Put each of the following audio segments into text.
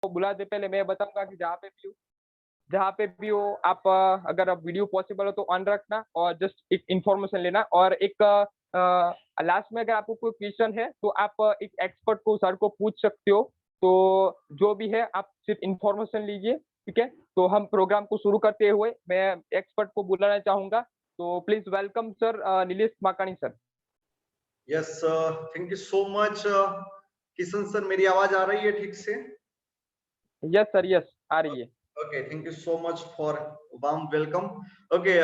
बुलाते पहले मैं बताऊँगा कि जहाँ पे भी हो आप अगर आप वीडियो पॉसिबल हो तो ऑन रखना और जस्ट एक इन्फॉर्मेशन लेना और एक लास्ट में अगर आपको कोई क्वेश्चन है तो आप एक एक्सपर्ट को सर को पूछ सकते हो। तो जो भी है आप सिर्फ इन्फॉर्मेशन लीजिए, ठीक है? तो हम प्रोग्राम को शुरू करते हुए मैं एक्सपर्ट को बुलाना चाहूँगा। तो please welcome sir Nilesh Makani sir. Yes thank you so much Kishan sir, मेरी आवाज आ रही है ठीक से? यस सर, यस आ रही है। Okay, thank you so much for warm welcome. Okay,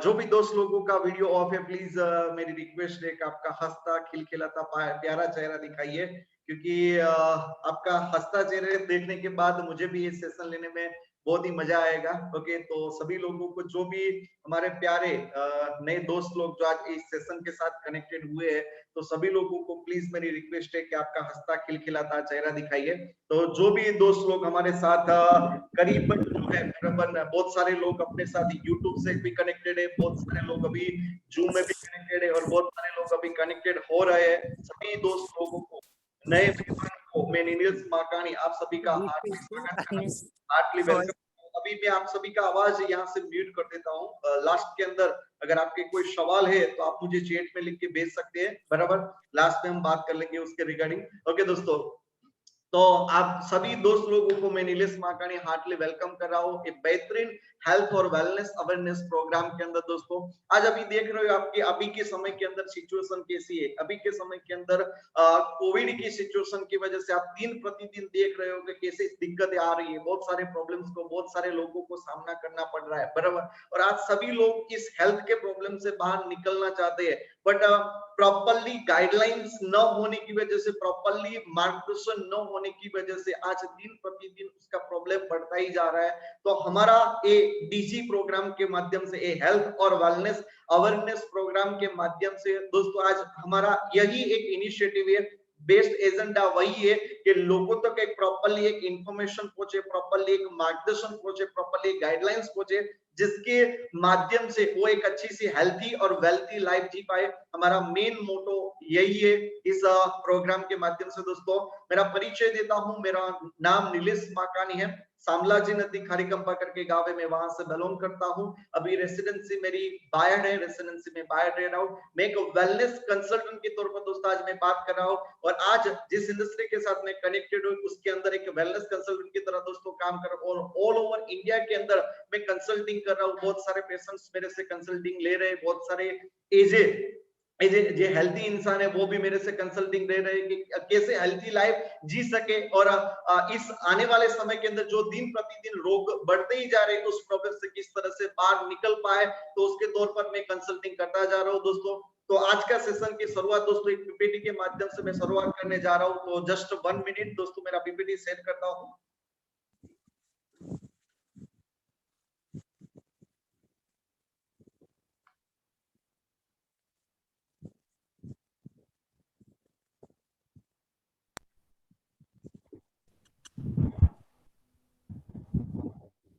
जो भी दोस्त लोगों का वीडियो ऑफ है प्लीज मेरी रिक्वेस्ट है कि आपका हंसता खिलखिलाता प्यारा चेहरा दिखाइए, क्योंकि आपका हंसता चेहरा देखने के बाद मुझे भी ये सेशन लेने में बहुत ही मजा आएगा। ओके, तो सभी लोगों को, जो भी हमारे प्यारे नए दोस्त लोग जो आज इस सेशन के साथ कनेक्टेड हुए हैं, तो सभी लोगों को प्लीज मेरी रिक्वेस्ट है कि आपका हंसता खिलखिलाता चेहरा दिखाइए। तो जो भी दोस्त लोग हमारे साथ करीबन जो है बहुत सारे लोग अपने साथ यूट्यूब से भी कनेक्टेड है, बहुत सारे लोग अभी जूम में भी कनेक्टेड है और बहुत सारे लोग अभी कनेक्टेड हो रहे हैं। सभी दोस्त लोगों को, नए मेहमान को मैं नीलेश माकानी आप सभी का हार्टली स्वागत करता हूँ, हार्टली वेलकम। अभी मैं आप सभी का आवाज यहाँ से म्यूट कर देता हूँ। लास्ट के अंदर अगर आपके कोई सवाल है तो आप मुझे चैट में लिख के भेज सकते हैं, बराबर? लास्ट में हम बात कर लेंगे उसके रिगार्डिंग। ओके दोस्तों, तो आप सभी दोस्त लोगों को मैं नीलेश माकानी हार्टली वेलकम कर रहा हूँ एक बेहतरीन हेल्थ और वेलनेस अवेयरनेस प्रोग्राम के अंदर। दोस्तों आज अभी देख रहे हो आपकी अभी के समय के अंदर सिचुएशन कैसी है। अभी के समय के अंदर कोविड की सिचुएशन की वजह से आप दिन प्रतिदिन देख रहे हो कि कैसे दिक्कतें आ रही है, बहुत सारे प्रॉब्लम्स को बहुत सारे लोगों को सामना करना पड़ रहा है, बराबर? और आज सभी लोग इस हेल्थ के प्रॉब्लम से बाहर निकलना चाहते हैं, बट प्रॉपरली गाइडलाइंस न होने की वजह से, प्रॉपरली मार्गदर्शन न होने की वजह से आज दिन प्रतिदिन उसका प्रॉब्लम बढ़ता ही जा रहा है। तो हमारा ए डीजी प्रोग्राम के माध्यम से, ए हेल्थ और वेलनेस अवेयरनेस प्रोग्राम के माध्यम से दोस्तों आज हमारा यही एक इनिशिएटिव है। बेस्ट एजेंडा वही है कि लोगों तक एक प्रॉपरली एक इंफॉर्मेशन पहुंचे, प्रॉपरली एक मार्गदर्शन पहुंचे, प्रॉपरली गाइडलाइंस पहुंचे, जिसके माध्यम से वो एक अच्छी सी हेल्थी और वेल्थी लाइफ जी पाए। हमारा मेन मोटो यही है इस प्रोग्राम के माध्यम से। दोस्तों मेरा परिचय देता हूं, मेरा नाम नीलेश माकानी है, सामलाजी नदी खारीकंपा करके गांव है, मैं वहां से बिलोंग करता हूं। अभी रेसिडेंसी मेरी बायड है, रेसिडेंसी में बायड रह रहा हूं। मैं एक वेलनेस कंसल्टेंट के तौर पर दोस्तों आज मैं बात कर रहा हूं, और आज जिस इंडस्ट्री के साथ मैं कनेक्टेड हूं उसके अंदर एक वेलनेस कंसल्टेंट की तरह दोस्तों काम कर रहा हूं, और ऑल ओवर इंडिया के अंदर मैं कंसल्टिंग कर रहा हूँ। बहुत सारे पेशेंट्स मेरे से कंसल्टिंग ले रहे हैं, बहुत सारे एजेड जो हेल्थी इंसान है वो भी मेरे से कंसल्टिंग दे रहे हैं कि कैसे हेल्थी लाइफ जी सके, और इस आने वाले समय के अंदर जो दिन प्रतिदिन रोग बढ़ते ही जा रहे हैं उस प्रॉब्लम से किस तरह से बाहर निकल पाए, तो उसके तौर पर मैं कंसल्टिंग करता जा रहा हूँ। दोस्तों तो आज का सेशन की शुरुआत दोस्तों एक पीपीटी के माध्यम से मैं शुरुआत करने जा रहा हूँ। तो जस्ट 1 मिनट दोस्तों, मेरा पीपीटी शेयर करता हूँ।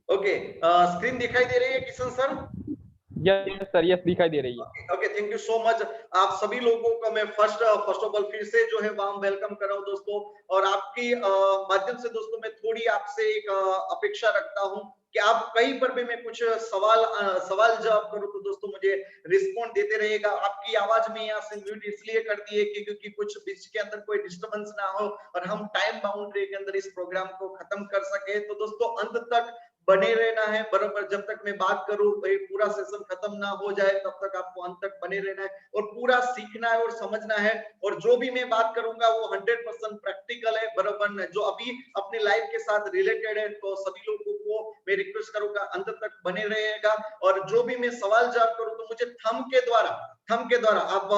ओके, स्क्रीन दिखाई दे रही है Kishan sir? Yes sir, yes दिखाई दे रही है। Okay, thank you so much. आप सभी लोगों को मैं फर्स्ट ऑफ ऑल फिर से जो है वार्म वेलकम कर रहा हूं दोस्तों, और आपकी माध्यम से दोस्तों मैं थोड़ी आपसे एक अपेक्षा रखता हूं कि आप कहीं पर भी मैं कुछ सवाल जवाब करूं तो दोस्तों मुझे रिस्पॉन्ड देते रहिएगा। आपकी आवाज में यहाँ से म्यूट इसलिए कर दी है क्योंकि कुछ बीच के अंदर कोई डिस्टर्बेंस ना हो और हम टाइम बाउंड्री के अंदर इस प्रोग्राम को खत्म कर सके। तो दोस्तों अंत तक बने रहना है, बराबर? जब तक मैं बात करूं पूरा सेशन खत्म ना हो जाए तब तक आपको अंत तक बने रहना है और पूरा सीखना है और समझना है। और जो भी मैं बात करूंगा वो 100% प्रैक्टिकल है, बराबर? जो अभी अपनी लाइफ के साथ रिलेटेड है, तो सभी लोगों को मैं रिक्वेस्ट करूंगा अंत तक बने रहेगा। और जो भी मैं सवाल जवाब करूं तो मुझे थंब के द्वारा आप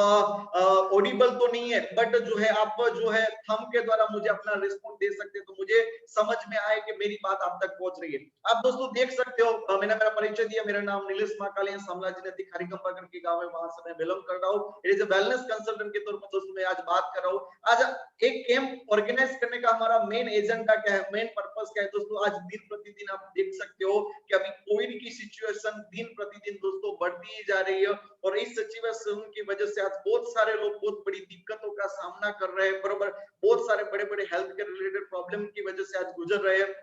ऑडिबल तो नहीं है, बट जो है आप जो है थंब के द्वारा मुझे अपना रिस्पॉन्स दे सकते हैं, तो मुझे समझ में आए कि मेरी बात आप तक पहुंच रही है। आप दोस्तों देख सकते हो, मैंने मेरा परिचय दिया, मेरा नाम नीलेश माकाली है, सामलाजी नदी खारीकंपा करके गांव है, वहां से मैं बिलोंग कर रहा हूँ। It is a wellness consultant के तौर पर दोस्तों मैं आज बात कर रहा हूँ। आज एक कैंप ऑर्गेनाइज करने का हमारा मेन एजेंडा क्या है, मेन पर्पस क्या है दोस्तों? आज दिन प्रतिदिन आप देख सकते हो कि अभी कोविड की सिचुएशन दिन प्रतिदिन दोस्तों बढ़ती ही जा रही है, और इस सिचुएशन की वजह से आज बहुत सारे लोग बहुत बड़ी दिक्कतों का सामना कर रहे हैं, बराबर। बहुत सारे बड़े बड़े हेल्थ के रिलेटेड प्रॉब्लम की वजह से आज गुजर रहे हैं।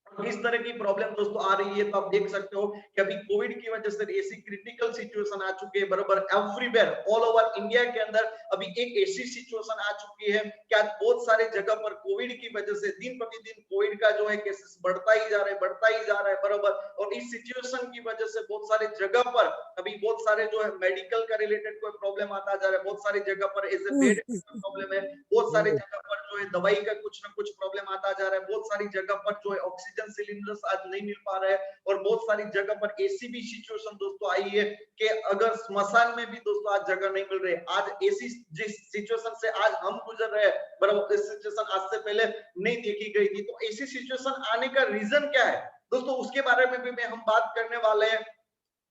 इस तरह की प्रॉब्लम दोस्तों आ रही है, तो आप देख सकते हो कि अभी कोविड की वजह से ऐसी क्रिटिकल सिचुएशन आ चुकी है, बराबर, एवरीवेयर ऑल ओवर इंडिया के अंदर अभी एक ऐसी सिचुएशन आ चुकी है कि आज बहुत सारे जगह पर कोविड की वजह से दिन प्रतिदिन कोविड का जो है केसेस बढ़ता ही जा रहा है, बढ़ता ही जा रहा है, बराबर। और इस सिचुएशन की वजह से बहुत सारे जगह पर अभी बहुत सारे जो है मेडिकल का रिलेटेड कोई प्रॉब्लम आता जा रहा है, बहुत सारी जगह पर एज ए बेड प्रॉब्लम है, बहुत सारी जगह पर जो है दवाई का कुछ ना कुछ प्रॉब्लम आता जा रहा है, बहुत सारी जगह पर जो है ऑक्सीजन सिलेंडर्स आज नहीं मिल पा रहे हैं, और बहुत सारी जगह पर ऐसी भी सिचुएशन दोस्तों आई है कि अगर स्मशान में भी दोस्तों आज जगह नहीं मिल रही है। आज ऐसी जिस सिचुएशन से आज हम गुजर रहे हैं, बराबर, इस सिचुएशन आज से पहले नहीं देखी गई थी। तो ऐसी सिचुएशन आने का रीजन क्या है दोस्तों, उसके बारे में भी हम बात करने वाले हैं।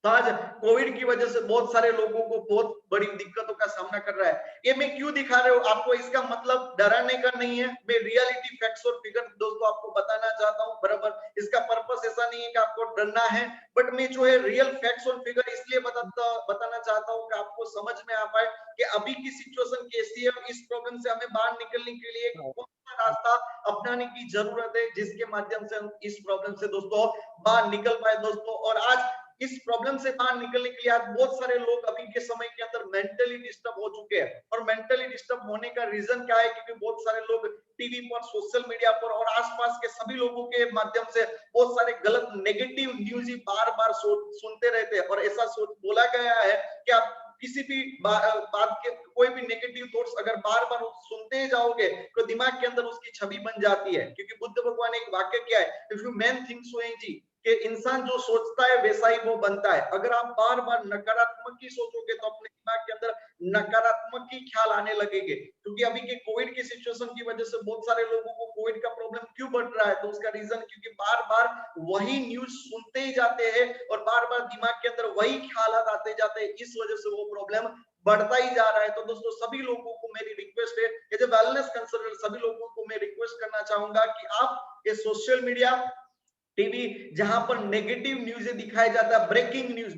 तो आज कोविड की वजह से बहुत सारे लोगों को बहुत बड़ी दिक्कतों का सामना कर रहा है। ये मैं क्यों दिखा रहा हूँ आपको, इसका मतलब डराने का नहीं है, मैं रियलिटी फैक्ट्स और फिगर दोस्तों आपको बताना चाहता हूँ, बराबर। इसका पर्पस ऐसा नहीं है कि आपको डरना है, बट मैं जो है रियल फैक्ट्स और फिगर इसलिए बताना चाहता हूँ कि आपको समझ में आ पाए कि अभी की सिचुएशन कैसी है, इस प्रॉब्लम से हमें बाहर निकलने के लिए कौन सा रास्ता अपनाने की जरूरत है, जिसके माध्यम से हम इस प्रॉब्लम से दोस्तों बाहर निकल पाए दोस्तों। और आज इस प्रॉब्लम से बाहर निकलने के लिए आज बहुत सारे लोग अभी के समय के अंदर मेंटली डिस्टर्ब हो चुके हैं। और मेंटली डिस्टर्ब होने का रीजन क्या है, क्योंकि बहुत सारे लोग टीवी पर, सोशल मीडिया पर और आसपास के सभी लोगों के माध्यम से बहुत सारे गलत नेगेटिव न्यूज ही बार बार सुनते रहते हैं। और ऐसा बोला गया है कि आप किसी भी बात के कोई भी नेगेटिव थॉट्स अगर बार बार सुनते जाओगे तो दिमाग के अंदर उसकी छवि बन जाती है। क्योंकि बुद्ध भगवान ने एक वाक्य किया है, इफ यू मैन थिंक्स सो जी, कि इंसान जो सोचता है वैसा ही वो बनता है। अगर आप बार बार नकारात्मक ही सोचोगे तो अपने दिमाग के अंदर नकारात्मक ही ख्याल आने लगेंगे। क्योंकि अभी के कोविड की सिचुएशन की वजह से बहुत सारे लोगों को कोविड का प्रॉब्लम क्यों बढ़ रहा है, तो उसका रीजन क्योंकि बार बार वही न्यूज सुनते ही जाते हैं और बार बार दिमाग के अंदर वही ख्यालात आते जाते हैं, इस वजह से वो प्रॉब्लम बढ़ता ही जा रहा है। तो दोस्तों सभी लोगों को मेरी रिक्वेस्ट है, एज ए वेलनेस कंसल्टेंट सभी लोगों को मैं रिक्वेस्ट करना चाहूंगा कि आप ये सोशल मीडिया, टीवी, जहां पर नेगेटिव न्यूज दिखाया जाता है, ब्रेकिंग न्यूज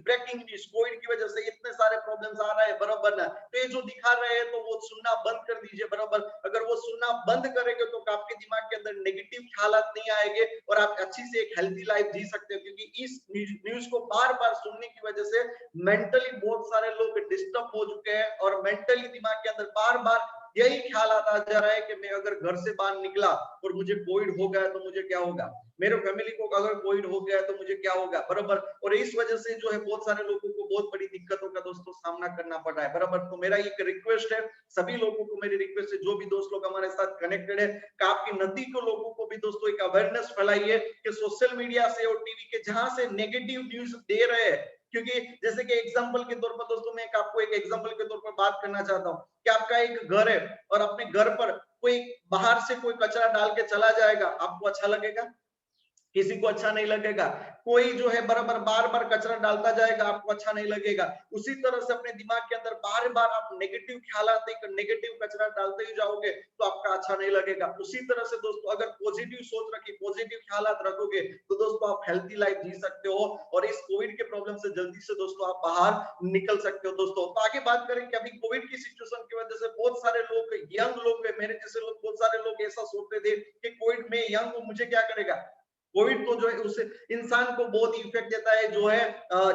कोविड की वजह से इतने सारे प्रॉब्लम्स आ रहे हैं, बराबर ना, तो ये जो दिखा रहे हैं तो वो सुनना बंद कर दीजिए, बराबर। अगर वो सुनना बंद करेंगे तो आपके दिमाग के अंदर नेगेटिव ख्यालात नहीं आएंगे और आप अच्छी से एक हेल्थी लाइफ जी सकते हो। क्योंकि इस न्यूज को बार बार सुनने की वजह से मेंटली बहुत सारे लोग डिस्टर्ब हो चुके हैं और मेंटली दिमाग के अंदर बार बार यही ख्याल आता जा रहा है कि मैं अगर घर से बाहर निकला और मुझे कोविड हो गया तो मुझे क्या होगा, मेरे फैमिली को अगर कोविड हो गया तो मुझे क्या होगा, बराबर। और इस वजह से जो है बहुत सारे लोगों को बहुत बड़ी दिक्कतों का दोस्तों सामना करना पड़ रहा है, बराबर। तो मेरा एक रिक्वेस्ट है, सभी लोगों को मेरी रिक्वेस्ट है, जो भी दोस्त लोग हमारे साथ कनेक्टेड है, कि आपकी नजदीक को लोगों को भी दोस्तों एक अवेयरनेस फैलाइए कि सोशल मीडिया से और टीवी के जहां से नेगेटिव न्यूज दे रहे हैं। क्योंकि जैसे कि एग्जांपल के तौर पर दोस्तों मैं आपको एक एग्जांपल के तौर पर बात करना चाहता हूं कि आपका एक घर है और अपने घर पर कोई बाहर से कोई कचरा डाल के चला जाएगा, आपको अच्छा लगेगा? किसी को अच्छा नहीं लगेगा। कोई जो है बराबर बार बार कचरा डालता जाएगा, आपको अच्छा नहीं लगेगा। उसी तरह से अपने दिमाग के अंदर बार बार आप नेगेटिव ख्यालात, नेगेटिव कचरा डालते ही जाओगे तो आपका अच्छा नहीं लगेगा। उसी तरह से दोस्तों अगर पॉजिटिव सोच रखी, पॉजिटिव ख्यालात रखोगे तो दोस्तों आप हेल्थी लाइफ जी सकते हो और इस कोविड के प्रॉब्लम से जल्दी से दोस्तों आप बाहर निकल सकते हो दोस्तों। तो आगे बात करें कि अभी कोविड की सिचुएशन की वजह से बहुत सारे लोग, यंग लोग, मेरे जैसे लोग, बहुत सारे लोग ऐसा सोचते थे कि कोविड में यंग हूं, मुझे क्या करेगा। कोविड तो जो है उस इंसान को बहुत इफेक्ट देता है, जो है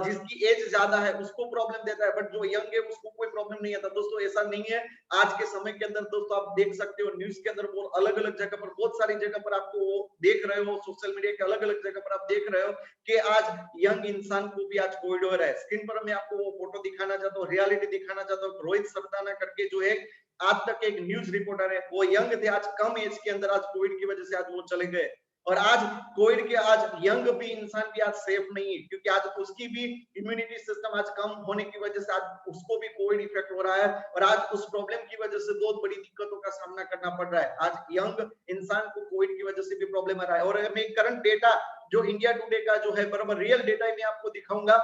जिसकी एज ज्यादा है उसको प्रॉब्लम देता है, बट जो यंग है उसको कोई प्रॉब्लम नहीं आता दोस्तों। ऐसा नहीं है। आज के समय के अंदर दोस्तों आप देख सकते हो न्यूज के अंदर वो अलग अलग जगह पर, बहुत सारी जगह पर आपको वो देख रहे हो, सोशल मीडिया के अलग अलग जगह पर आप देख रहे हो कि आज यंग इंसान को भी आज कोविड हो रहा है। स्क्रीन पर मैं आपको वो फोटो दिखाना चाहता हूँ, रियलिटी दिखाना चाहता हूँ। रोहित सरदाना करके जो है आज तक एक न्यूज रिपोर्टर है, वो यंग थे, आज कम एज के अंदर आज कोविड की वजह से आज वो चले गए। और आज कोविड के आज यंग भी इंसान भी आज सेफ नहीं है, क्योंकि आज उसकी भी इम्यूनिटी सिस्टम आज कम होने की वजह से आज उसको भी कोविड इफेक्ट हो रहा है और आज उस प्रॉब्लम की वजह से बहुत बड़ी दिक्कतों का सामना करना पड़ रहा है। आज यंग इंसान को कोविड की वजह से भी प्रॉब्लम आ रहा है। और मैं करंट डेटा जो इंडिया टुडे का जो है बराबर रियल डेटा मैं आपको दिखाऊंगा,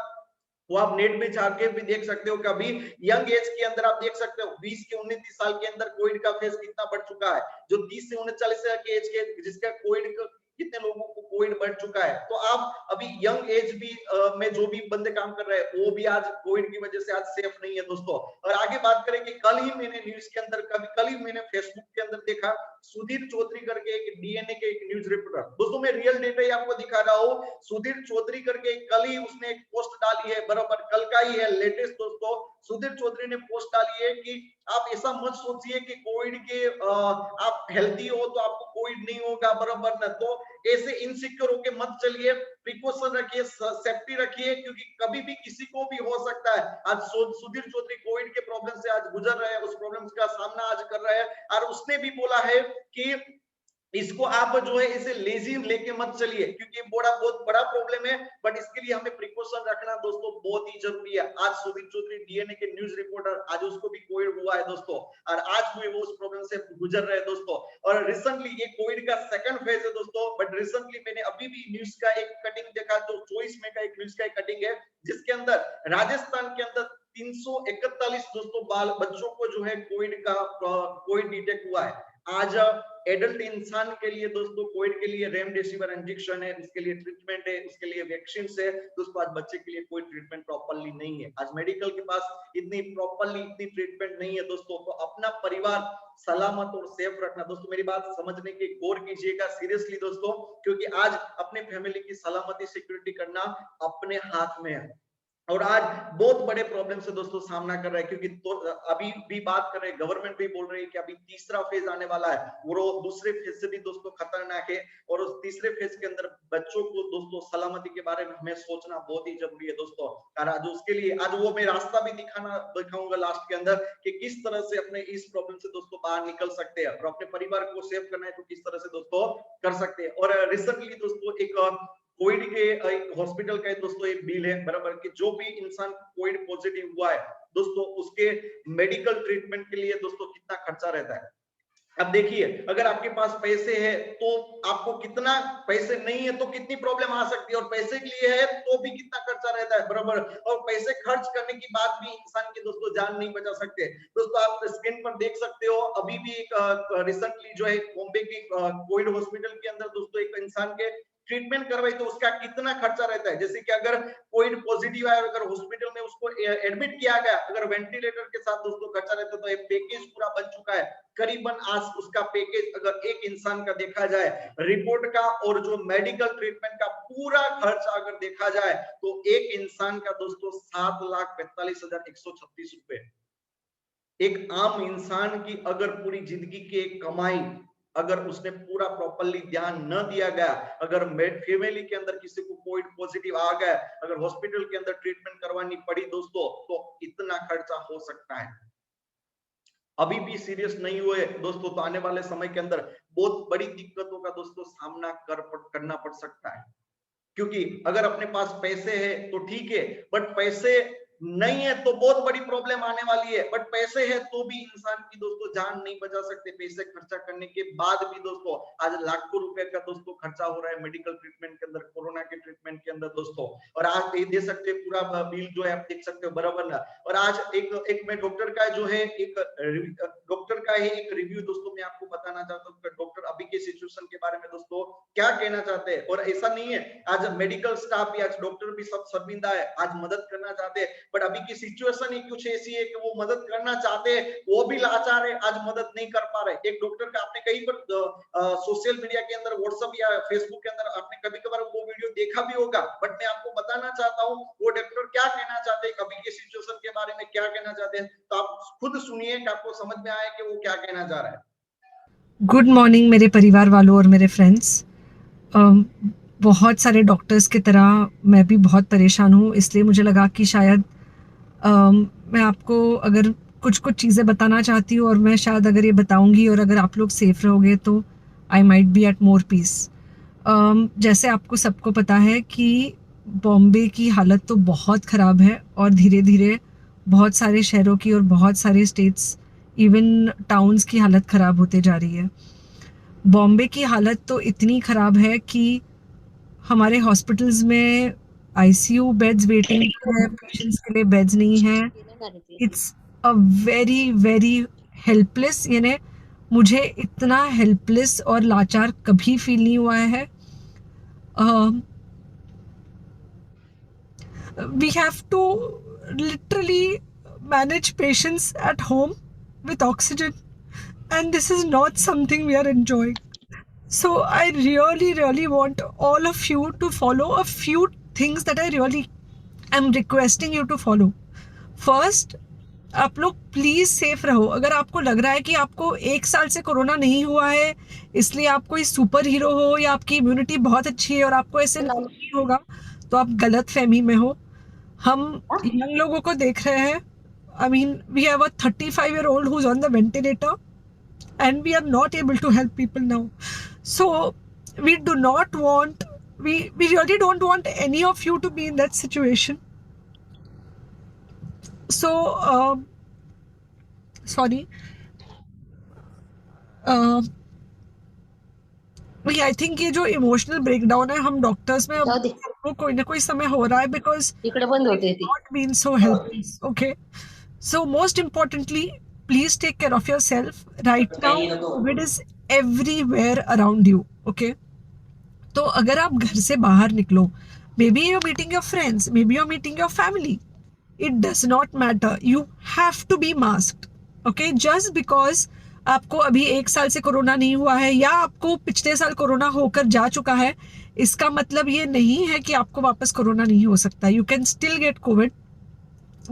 वो आप नेट में जाके भी देख सकते हो। कभी यंग एज के अंदर आप देख सकते हो 20 के 19 साल के अंदर कोविड का फेस कितना बढ़ चुका है। जो 30 से 39 के एज के जिसका कोविड कितने लोगों को कोविड बढ़ चुका है। तो आप अभी यंग एज भी में जो भी बंदे काम कर रहे हैं वो भी आज कोविड की वजह से आज सेफ नहीं है दोस्तों। और आगे बात करें कि कल ही मैंने न्यूज के अंदर कल ही मैंने फेसबुक के अंदर देखा, सुधीर चौधरी करके एक डीएनए के एक न्यूज रिपोर्टर, दोस्तों मैं रियल डेटा ही आपको दिखा रहा हूँ। सुधीर चौधरी करके कल ही उसने एक पोस्ट डाली है, बराबर कल का ही है लेटेस्ट दोस्तों। सुधीर चौधरी ने पोस्ट डाली है कि आप ऐसा मत सोचिए कि कोविड के आप हेल्दी हो तो आपको कोविड नहीं होगा, बराबर ना। तो ऐसे इनसिक्योर होके मत चलिए, प्रिकॉशन रखिए, सेफ्टी रखिए, क्योंकि कभी भी किसी को भी हो सकता है। आज सुधीर चौधरी कोविड के प्रॉब्लम से आज गुजर रहे हैं, उस प्रॉब्लम का सामना आज कर रहे हैं, और उसने भी बोला है कि इसको आप जो है इसे लेजी लेके मत चलिए, क्योंकि बहुत बड़ा प्रॉब्लम है, बट इसके लिए हमें प्रिकॉशन रखना दोस्तों बहुत ही जरूरी है। आज सुधीर चौधरी डीएनए के न्यूज रिपोर्टर, आज उसको भी कोविड हुआ है दोस्तों, और आज भी वो उस प्रॉब्लम से गुजर रहे हैं दोस्तों। और रिसेंटली ये कोविड का सेकंड फेज है दोस्तों, बट रिसेंटली मैंने अभी भी न्यूज का एक कटिंग देखा, जो 24 मई का एक न्यूज का एक कटिंग है, जिसके अंदर राजस्थान के अंदर 341 दोस्तों बाल बच्चों को जो है कोविड डिटेक्ट हुआ है। आज एडल्ट इंसान के लिए दोस्तों कोविड के लिए रेमडेसिविर इंजेक्शन है, उसके लिए ट्रीटमेंट है, उसके लिए वैक्सीन है दोस्तों। आज बच्चे के लिए कोई ट्रीटमेंट प्रॉपर्ली नहीं है, आज मेडिकल के पास इतनी प्रॉपर्ली इतनी ट्रीटमेंट नहीं है दोस्तों। तो अपना परिवार सलामत और सेफ रखना दोस्तों, मेरी बात समझने की गौर कीजिएगा सीरियसली दोस्तों, क्योंकि आज अपने फैमिली की सलामती सिक्योरिटी करना अपने हाथ में है। और आज बहुत बड़े प्रॉब्लम से दोस्तों सामना कर रहे हैं, क्योंकि तो अभी भी बात कर रहे हैं, गवर्नमेंट भी बोल रही है कि अभी तीसरा फेज आने वाला है, और वो दूसरे फेज से भी दोस्तों खतरनाक है। और उस तीसरे फेज के अंदर बच्चों को दोस्तों सलामती के बारे में हमें सोचना बहुत ही जरूरी है दोस्तों। और आज उसके लिए आज वो मैं रास्ता भी दिखाऊंगा लास्ट के अंदर, कि किस तरह से अपने इस प्रॉब्लम से दोस्तों बाहर निकल सकते हैं, और अपने परिवार को सेव करना है तो किस तरह से दोस्तों कर सकते हैं। और रिसेंटली दोस्तों एक कोविड के एक हॉस्पिटल का दोस्तों एक बिल है, बराबर, कि जो भी इंसान कोविड पॉजिटिव हुआ है दोस्तों, उसके मेडिकल ट्रीटमेंट के लिए दोस्तों कितना खर्चा रहता है। अब देखिए, अगर आपके पास पैसे है तो आपको कितना, पैसे नहीं है तो कितनी प्रॉब्लम आ सकती है, और पैसे के लिए है तो भी कितना खर्चा रहता है, बराबर। और पैसे खर्च करने की बात भी इंसान की दोस्तों जान नहीं बचा सकते दोस्तों। आप स्क्रीन पर देख सकते हो, अभी भी एक रिसेंटली जो है बॉम्बे की कोविड हॉस्पिटल के अंदर दोस्तों एक इंसान के ट्रीटमेंट करवाई तो उसका कितना खर्चा रहता है। जैसे कि अगर कोविड पॉजिटिव है, अगर हॉस्पिटल में उसको एडमिट किया गया, अगर वेंटिलेटर के साथ दोस्तों खर्चा रहता है, तो एक पैकेज पूरा बन चुका है करीबन। आज उसका पैकेज अगर एक इंसान का देखा जाए, रिपोर्ट का और जो मेडिकल ट्रीटमेंट का पूरा खर्चा अगर देखा जाए, तो एक इंसान का दोस्तों 7,45,136 रुपए। एक आम इंसान की अगर पूरी जिंदगी की एक कमाई अगर उसने पूरा प्रॉपर्ली ध्यान न दिया गया, अगर फैमिली के अंदर किसी को कोविड पॉजिटिव आ गया, अगर हॉस्पिटल के अंदर ट्रीटमेंट करवानी पड़ी दोस्तों, तो इतना खर्चा हो सकता है। अभी भी सीरियस नहीं हुए दोस्तों तो आने वाले समय के अंदर बहुत बड़ी दिक्कतों का दोस्तों सामना करना पड़ सकता है। क्योंकि अगर अपने पास पैसे है तो ठीक है, बट पैसे नहीं है तो बहुत बड़ी प्रॉब्लम आने वाली है। बट पैसे है तो भी इंसान की दोस्तों जान नहीं बचा सकते, पैसे खर्चा करने के बाद भी दोस्तों आज लाखों रुपए का दोस्तों खर्चा हो रहा है मेडिकल ट्रीटमेंट के अंदर, कोरोना के ट्रीटमेंट के अंदर दोस्तों। और आज ये दे सकते पूरा बिल जो है आप देख सकते हो, बराबर ना। और आज एक मैं डॉक्टर का जो है एक डॉक्टर का ही एक रिव्यू दोस्तों मैं आपको बताना चाहता हूँ, डॉक्टर अभी के सिचुएशन के बारे में दोस्तों क्या कहना चाहते हैं। और ऐसा नहीं है आज मेडिकल स्टाफ भी, आज डॉक्टर भी सब शर्मिंदा है, आज मदद करना चाहते हैं, बट अभी की सिचुएशन ही कुछ ऐसी है कि वो मदद करना चाहते हैं, वो भी लाचार है, आज मदद नहीं कर पा रहे। एक डॉक्टर का आपने कहीं पर सोशल मीडिया के अंदर, व्हाट्सएप या फेसबुक के अंदर आपने कभी कभार वो वीडियो देखा भी होगा, बट मैं आपको बताना चाहता हूँ वो डॉक्टर क्या कहना चाहते हैं, अभी के सिचुएशन के बारे में क्या कहना चाहते हैं। तो आप खुद सुनिए कि आपको समझ में आए कि वो क्या कहना चाह रहा है। गुड मॉर्निंग मेरे परिवार वालों और मेरे फ्रेंड्स। बहुत सारे डॉक्टर्स की तरह मैं भी बहुत परेशान हूँ, इसलिए मुझे लगा कि शायद मैं आपको अगर कुछ चीज़ें बताना चाहती हूँ, और मैं शायद अगर ये बताऊँगी और अगर आप लोग सेफ रहोगे तो I might be at more peace. जैसे आपको सबको पता है कि बॉम्बे की हालत तो बहुत ख़राब है, और धीरे धीरे बहुत सारे शहरों की और बहुत सारे स्टेट्स, इवन टाउन्स की हालत ख़राब होते जा रही है। बॉम्बे की हालत तो इतनी ख़राब है कि हमारे हॉस्पिटल्स में आईसीयू बेड्स वेटिंग है, पेशेंट्स के लिए बेड्स नहीं है। It's a very very helpless, यानी मुझे इतना हेल्पलेस और लाचार कभी फील नहीं हुआ है। um, we have to literally manage patients at home with oxygen, and this is not something we are enjoying. So I really want all of you to follow a few things that I really am requesting you to follow. First, आप लोग please safe रहो. अगर आपको लग रहा है कि आपको 1 साल से कोरोना नहीं हुआ है इसलिए आप कोई सुपर हीरो हो या आपकी इम्यूनिटी बहुत अच्छी है और आपको ऐसे नहीं होगा, तो आप गलत फहमी में हो. हम यंग लोगों को देख रहे हैं. I mean we have a 35-year-old who's on the ventilator and we are not able to help people now. So we do not want, we really don't want any of you to be in that situation. So sorry, I think ये जो emotional breakdown है हम doctors में हमको कोई ना कोई समय हो रहा है बिकॉज इकडे बंद होते ती not been so helpless. Okay, so most importantly please take care of yourself. Right now Covid is everywhere around you. Okay, तो अगर आप घर से बाहर निकलो, maybe you meeting your friends, maybe you meeting your family, it does not matter, you have to be masked. Okay, just because आपको अभी 1 साल से कोरोना नहीं हुआ है या आपको पिछले साल कोरोना होकर जा चुका है, इसका मतलब ये नहीं है कि आपको वापस कोरोना नहीं हो सकता. You can still get COVID.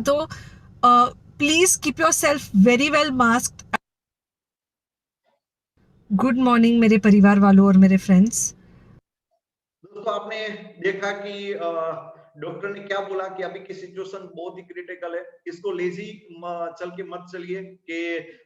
तो please keep yourself very well masked. Good morning मेरे परिवार वालों और मेरे फ्रेंड्स. दोस्तों आपने देखा कि डॉक्टर ने क्या बोला कि अभी की सिचुएशन बहुत ही क्रिटिकल है. इसको लेजी चल के मत चलिए कि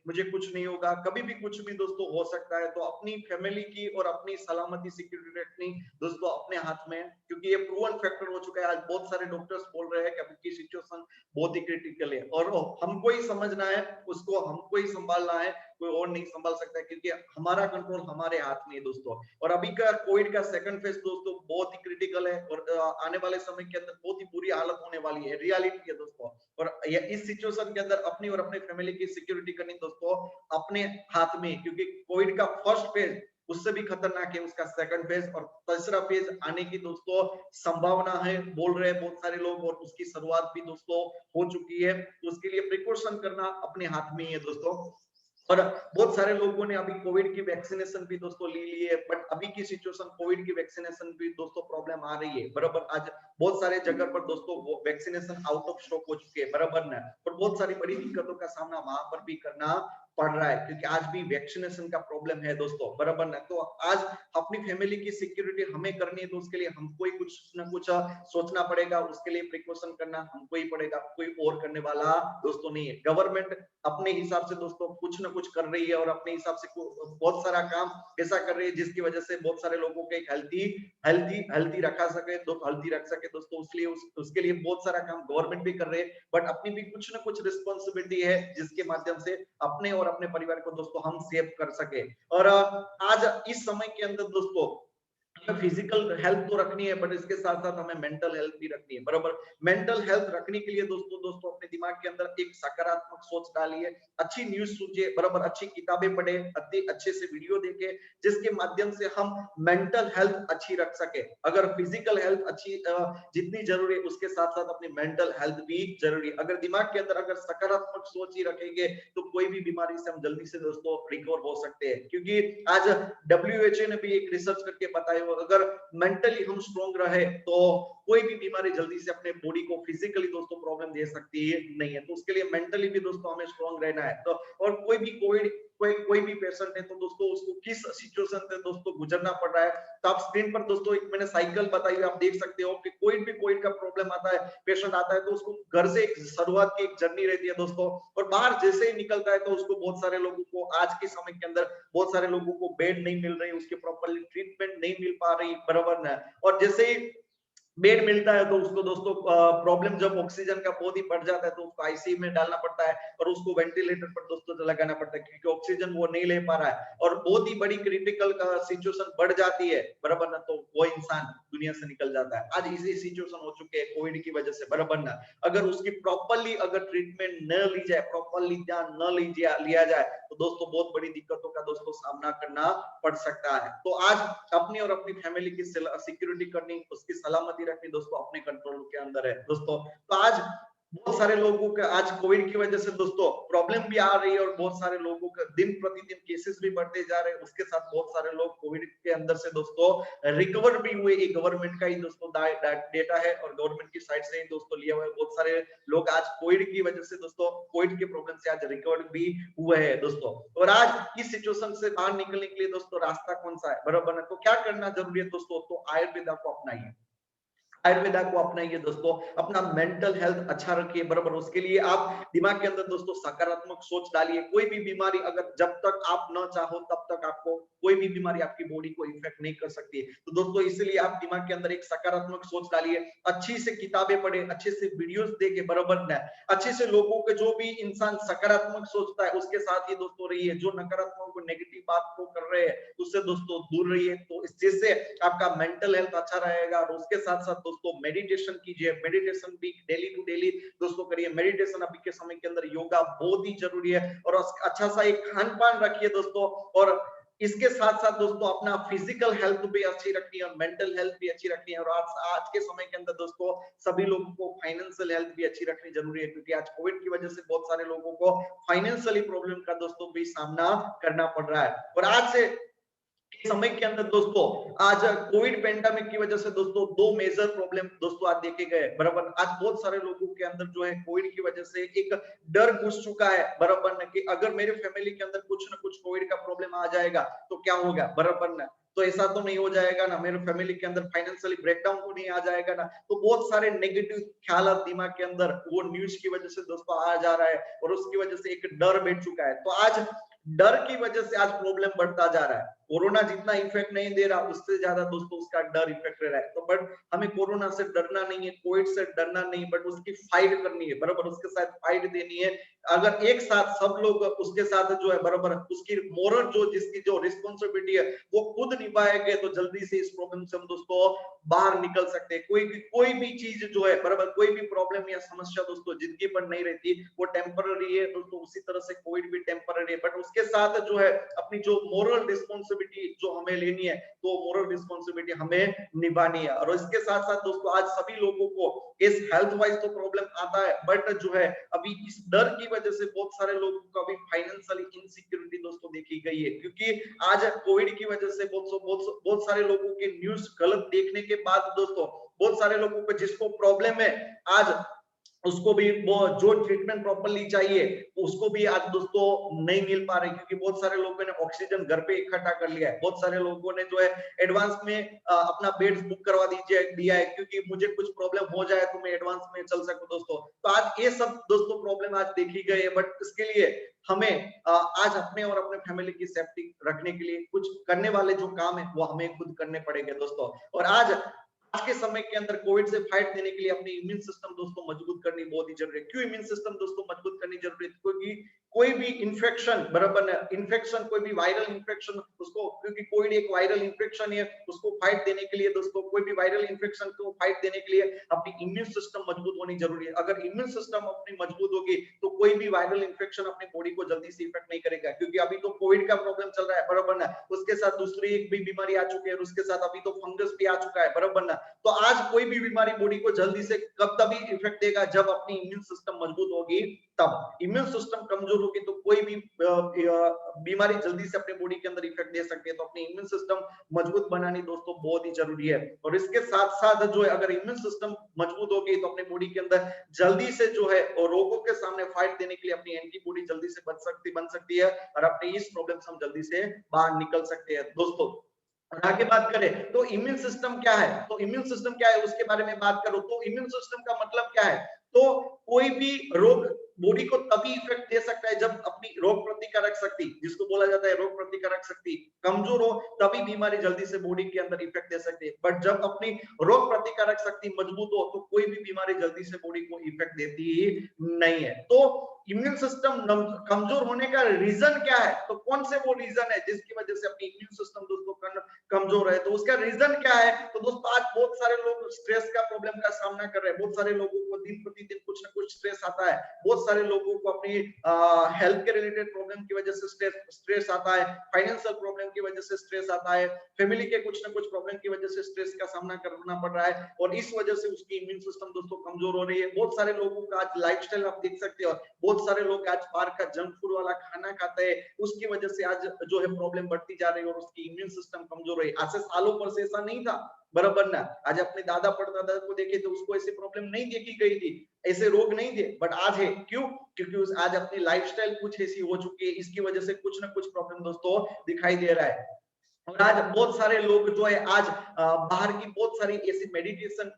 मुझे कुछ नहीं होगा. कभी भी कुछ भी दोस्तों हो सकता है. तो अपनी फैमिली की और अपनी सलामती सिक्योरिटी रखनी दोस्तों अपने हाथ में है, क्योंकि ये प्रूवन फैक्टर हो चुका है. आज बहुत सारे डॉक्टर्स बोल रहे हैं कि अभी की सिचुएशन बहुत ही क्रिटिकल है और हमको ही समझना है, उसको हमको ही संभालना है, कोई और नहीं संभाल सकता है, क्योंकि हमारा कंट्रोल हमारे हाथ में है दोस्तों. और अभी का कोविड का सेकंड फेज दोस्तों बहुत ही क्रिटिकल है और आने वाले समय के अंदर बहुत ही बुरी हालत होने वाली है. रियलिटी है दोस्तों. और इस सिचुएशन के अंदर अपनी और अपने फैमिली की सिक्योरिटी करनी दोस्तों अपने हाथ में, क्योंकि कोविड का फर्स्ट फेज उससे भी खतरनाक है उसका सेकंड फेज, और तीसरा फेज आने की दोस्तों संभावना है बोल रहे हैं बहुत सारे लोग, और उसकी शुरुआत भी दोस्तों हो चुकी है. तो उसके लिए प्रिकॉशन करना अपने हाथ में ही है दोस्तों. और बहुत सारे लोगों ने अभी कोविड की वैक्सीनेशन भी दोस्तों ले ली है, बट अभी की सिचुएशन कोविड की वैक्सीनेशन भी दोस्तों प्रॉब्लम आ रही है. बराबर आज बहुत सारे जगह पर दोस्तों वैक्सीनेशन आउट ऑफ स्टॉक हो चुके हैं. बराबर ना. और बहुत सारी बड़ी दिक्कतों का सामना वहां पर भी करना पड़ रहा है, क्योंकि आज भी वैक्सीनेशन का प्रॉब्लम है दोस्तों. बराबर ना. तो आज अपनी फैमिली की सिक्योरिटी हमें करनी है, तो उसके लिए हमको ही कुछ ना कुछ सोचना पड़ेगा. उसके लिए प्रिकॉशन करना हमको ही पड़ेगा, कोई और करने वाला दोस्तों नहीं है. गवर्नमेंट अपने हिसाब से दोस्तों कुछ ना कुछ कर रही है और अपने हिसाब से बहुत सारा काम ऐसा कर रही है जिसकी वजह से बहुत सारे लोगों को एक हेल्दी रखा सके, हेल्दी रख सके दोस्तों. उसके लिए बहुत सारा काम गवर्नमेंट भी कर रहे हैं, बट अपनी भी कुछ ना कुछ रिस्पॉन्सिबिलिटी है जिसके माध्यम से अपने और अपने परिवार को दोस्तों हम सेव कर सके. और आज इस समय के अंदर दोस्तों फिजिकल हेल्थ तो रखनी है, बट इसके साथ साथ हमें मेंटल हेल्थ भी रखनी है. बराबर. मेंटल हेल्थ रखने के लिए दोस्तों अपने दिमाग के अंदर एक सकारात्मक सोच डालिए, अच्छी न्यूज सुनिए, बराबर, अच्छी किताबें पढ़े, अच्छे से वीडियो देखे, जिसके माध्यम से हम मेंटल हेल्थ अच्छी रख सके. अगर फिजिकल हेल्थ अच्छी जितनी जरूरी है उसके साथ साथ अपनी मेंटल हेल्थ भी जरूरी है. अगर दिमाग के अंदर अगर सकारात्मक सोच ही रखेंगे तो कोई भी बीमारी से हम जल्दी से दोस्तों रिकवर हो सकते हैं, क्योंकि आज WHO ने भी एक रिसर्च करके बताया अगर मेंटली हम स्ट्रॉन्ग रहे तो कोई भी बीमारी जल्दी से अपने बॉडी को फिजिकली दोस्तों प्रॉब्लम दे सकती है नहीं है. तो उसके लिए मेंटली भी दोस्तों हमें स्ट्रॉन्ग रहना है. तो और कोई भी कोई भी पेशेंट है तो दोस्तों उसको किस सिचुएशन से दोस्तों गुजरना पड़ रहा है. तो आप स्क्रीन पर दोस्तों एक मैंने साइकिल बताई, आप देख सकते हो कि कोई का प्रॉब्लम आता है, पेशेंट आता है, तो उसको घर से एक शुरुआत की एक जर्नी रहती है दोस्तों, और बाहर जैसे ही निकलता है तो उसको बहुत सारे लोगों को आज के समय के अंदर बहुत सारे लोगों को बेड नहीं मिल रही, उसके प्रॉपरली ट्रीटमेंट नहीं मिल पा रही. बराबर ना. और जैसे ही बेड मिलता है तो उसको दोस्तों प्रॉब्लम जब ऑक्सीजन का बहुत ही बढ़ जाता है तो उसको आईसीयू में डालना पड़ता है और उसको वेंटिलेटर पर दोस्तों लगाना पड़ता है, क्योंकि ऑक्सीजन वो नहीं ले पा रहा है और बहुत ही बड़ी क्रिटिकल सिचुएशन बढ़ जाती है. बराबर ना. तो वो इंसान दुनिया से निकल जाता है. आज इसी सिचुएशन हो चुके हैं कोविड की वजह से. बराबर ना. अगर उसकी प्रॉपरली अगर ट्रीटमेंट न ली जाए, प्रॉपरली ध्यान न लिया जाए तो दोस्तों बहुत बड़ी दिक्कतों का दोस्तों सामना करना पड़ सकता है। तो आज अपनी और अपनी फैमिली की सिक्योरिटी करनी, उसकी सलामती रखनी दोस्तों अपने कंट्रोल के अंदर है दोस्तों। तो आज बहुत सारे लोगों के आज कोविड की वजह से दोस्तों प्रॉब्लम भी आ रही है और बहुत सारे लोगों का दिन प्रतिदिन केसेस भी बढ़ते जा रहे हैं। उसके साथ बहुत सारे लोग कोविड के अंदर से दोस्तों रिकवर भी हुए। ये गवर्नमेंट का ही दोस्तों डेटा है और गवर्नमेंट की साइड से ही दोस्तों लिया हुआ है। बहुत सारे लोग आज कोविड की वजह से दोस्तों कोविड के प्रॉब्लम से आज रिकवर भी हुए हैं दोस्तों। और आज इस सिचुएशन से बाहर निकलने के लिए दोस्तों रास्ता कौन सा है, बराबर है? तो क्या करना जरूरी है दोस्तों? तो आयुर्वेदा को अपनाइए, आयुर्वेदा को अपनाइए दोस्तों, अपना मेंटल हेल्थ अच्छा रखिए, बराबर। उसके लिए आप दिमाग के अंदर दोस्तों सकारात्मक सोच डालिए। कोई भी बीमारी अगर जब तक आप न चाहो तब तक आपको कोई भी बीमारी आपकी बॉडी को इफेक्ट नहीं कर सकती। तो दोस्तों इसलिए आप दिमाग के अंदर एक सकारात्मक सोच डालिए, अच्छी से किताबें पढ़े, अच्छे से वीडियोस देखे, बराबर ना, अच्छे से लोगों के जो भी इंसान सकारात्मक सोचता है उसके साथ ही दोस्तों रहिए। जो नकारात्मक नेगेटिव बात को कर रहे हैं उससे दोस्तों दूर रहिए। तो इस चीज से आपका मेंटल हेल्थ अच्छा रहेगा। और उसके साथ साथ दोस्तों मेडिटेशन कीजिए, मेडिटेशन भी डेली टू डेली दोस्तों करिए। मेडिटेशन अभी के समय के अंदर योगा बहुत ही जरूरी है। और अच्छा सा एक खान पान रखिए दोस्तों। और इसके साथ साथ दोस्तों अपना फिजिकल हेल्थ भी अच्छी रखनी है और मेंटल हेल्थ भी अच्छी रखनी है। और आज के समय के अंदर दोस्तों सभी लोगों को फाइनेंशियल हेल्थ भी अच्छी रखनी जरूरी है, क्योंकि आज कोविड की वजह से बहुत सारे लोगों को फाइनेंशियली प्रॉब्लम का दोस्तों भी सामना करना पड़ रहा है। और आज से समय के अंदर दोस्तों आज कोविड पेंडेमिक की वजह से दोस्तों दो मेजर प्रॉब्लम दोस्तों आज देखे गए, बराबर। आज बहुत सारे लोगों के अंदर जो है कोविड की वजह से एक डर घुस चुका है, बराबर ना, कि अगर मेरे फैमिली के अंदर कुछ ना कुछ कोविड का प्रॉब्लम आ जाएगा तो क्या होगा, बराबर ना। तो ऐसा तो नहीं हो जाएगा ना, मेरे फैमिली के अंदर फाइनेंशियली ब्रेकडाउन तो नहीं आ जाएगा ना। तो बहुत सारे नेगेटिव ख्याल दिमाग के अंदर वो न्यूज की वजह से दोस्तों आ जा रहा है और उसकी वजह से एक डर बैठ चुका है। तो आज डर की वजह से आज प्रॉब्लम बढ़ता जा रहा है। कोरोना जितना इफेक्ट नहीं दे रहा उससे ज्यादा दोस्तों उसका डर इफेक्ट ले रहा है। तो बट हमें कोरोना से डरना नहीं है, कोविड से डरना नहीं, बट उसकी फाइट करनी है, बराबर। उसके साथ फाइट देनी है। अगर एक साथ सब लोग उसके साथ जो है बराबर उसकी मोरल जो जिसकी जो रिस्पॉन्सिबिलिटी है वो खुद निभाएंगे तो जल्दी से इस प्रॉब्लम से हम दोस्तों बाहर निकल सकते हैं। कोई भी चीज जो है बराबर, कोई भी प्रॉब्लम या समस्या दोस्तों जिंदगी पर नहीं रहती, वो टेम्पररी है दोस्तों। उसी तरह से कोविड भी टेम्पररी है, बट उसके साथ जो है अपनी जो मोरल रिस्पॉन्सिबिलिटी जो हमें लेनी है तो मोरल रिस्पॉन्सिबिलिटी हमें निभानी है। और इसके साथ साथ दोस्तों आज सभी लोगों को इस हेल्थ वाइज तो प्रॉब्लम आता है, बट जो है अभी इस डर की वजह से बहुत सारे लोगों को अभी फाइनेंशियली इनसिक्योरिटी दोस्तों देखी गई है। क्योंकि आज कोविड की वजह से बहुत सारे लोगों के न्यूज गलत देखने के बाद दोस्तों बहुत सारे लोगों को जिसको प्रॉब्लम है आज उसको भी वो जो ट्रीटमेंट प्रॉपर्ली चाहिए उसको भी आज दोस्तों नहीं मिल पा रहे, क्योंकि बहुत सारे लोगों ने ऑक्सीजन घर पे इकट्ठा कर लिया है। बहुत सारे लोगों ने जो है एडवांस में अपना बेड बुक करवा दिया है, क्योंकि मुझे कुछ प्रॉब्लम हो जाए तो मैं एडवांस में चल सकूं दोस्तों। तो आज ये सब दोस्तों प्रॉब्लम आज देखी गई है, बट इसके लिए हमें आज अपने और अपने फैमिली की सेफ्टी रखने के लिए कुछ करने वाले जो काम है वो हमें खुद करने पड़ेंगे दोस्तों। और आज के समय के अंदर कोविड से फाइट देने के लिए अपनी इम्यून सिस्टम दोस्तों मजबूत करनी बहुत ही जरूरी है। क्यों इम्यून सिस्टम दोस्तों मजबूत करनी जरूरी है? क्योंकि कोई भी इन्फेक्शन, बराबर इन्फेक्शन, कोई भी वायरल इन्फेक्शन उसको, क्योंकि कोविड एक वायरल इन्फेक्शन है, उसको फाइट देने के लिए दोस्तों कोई भी वायरल इन्फेक्शन को फाइट देने के लिए अपनी इम्यून सिस्टम मजबूत होनी जरूरी है। अगर इम्यून सिस्टम अपनी मजबूत होगी तो कोई भी वायरल इन्फेक्शन अपनी बॉडी को जल्दी से इफेक्ट नहीं करेगा। क्योंकि अभी तो कोविड का प्रॉब्लम चल रहा है, बराबर ना, उसके साथ दूसरी एक भी बीमारी आ चुकी है और उसके साथ अभी तो फंगस भी आ चुका है, बराबर ना। तो आज कोई भी बीमारी बॉडी को जल्दी से कब तभी इफेक्ट देगा जब अपनी इम्यून सिस्टम मजबूत होगी तब। इम्यून सिस्टम कमजोर होगी तो कोई भी बीमारी जल्दी से अपने बॉडी के अंदर इफेक्ट दे सकती है। तो अपनी इम्यून सिस्टम मजबूत बनानी दोस्तों बहुत ही जरूरी है। और इसके साथ साथ जो है अगर इम्यून सिस्टम मजबूत होगी तो अपने बॉडी के अंदर जल्दी से जो है और रोगों के सामने फाइट देने के लिए अपनी एंटीबॉडी जल्दी से बन सकती है और अपने इस प्रॉब्लम से हम जल्दी से बाहर निकल सकते हैं दोस्तों। और आगे बात करें तो इम्यून सिस्टम क्या है, तो इम्यून सिस्टम क्या है उसके बारे में बात करो तो इम्यून सिस्टम का मतलब क्या है? तो कोई भी रोग बॉडी को तभी इफेक्ट दे सकता है जब अपनी रोग प्रतिकारक शक्ति, जिसको बोला जाता है रोग प्रतिकारक शक्ति, कमजोर हो तभी बीमारी जल्दी से बॉडी के अंदर इफेक्ट दे सकती है। बट जब अपनी रोग प्रतिकारक शक्ति मजबूत हो तो कोई भी बीमारी जल्दी से बॉडी को इफेक्ट देती ही नहीं है। तो इम्यून सिस्टम कमजोर होने का रीजन क्या है? तो कौन से वो रीजन है जिसकी वजह से अपनी इम्यून सिस्टम दोस्तों कमजोर है? तो उसका रीजन क्या है? तो दोस्तों आज बहुत सारे लोग स्ट्रेस का प्रॉब्लम का सामना कर रहे हैं, बहुत सारे लोगों को दिन प्रतिदिन कुछ ना कुछ स्ट्रेस आता है। बहुत सारे लोगों को अपनी हेल्थ के रिलेटेड प्रॉब्लम की वजह से स्ट्रेस आता है, फाइनेंशियल प्रॉब्लम की वजह से स्ट्रेस आता है, फैमिली के कुछ ना कुछ प्रॉब्लम की वजह से स्ट्रेस का सामना करना पड़ रहा है और इस वजह से उसकी इम्यून सिस्टम दोस्तों कमजोर हो रही है। बहुत सारे लोगों का आज लाइफस्टाइल आप देख सकते हो, बहुत सारे लोग आज बाहर का जंक फूड वाला खाना खाते हैं, उसकी वजह से आज जो है प्रॉब्लम बढ़ती जा रही है और उसकी इम्यून सिस्टम कमजोर हो रही है। आज से सालों पर से ऐसा नहीं था, बराबर ना। आज अपने दादा परदादा को देखे तो उसको ऐसी प्रॉब्लम नहीं देखी गई थी, ऐसे रोग नहीं थे, बट आज है। क्यों? क्योंकि आज अपनी लाइफस्टाइल कुछ ऐसी हो चुकी है, इसकी वजह से कुछ ना कुछ प्रॉब्लम दोस्तों दिखाई दे रहा है। और आज बहुत सारे लोग जो है आज बाहर की बहुत सारी ऐसी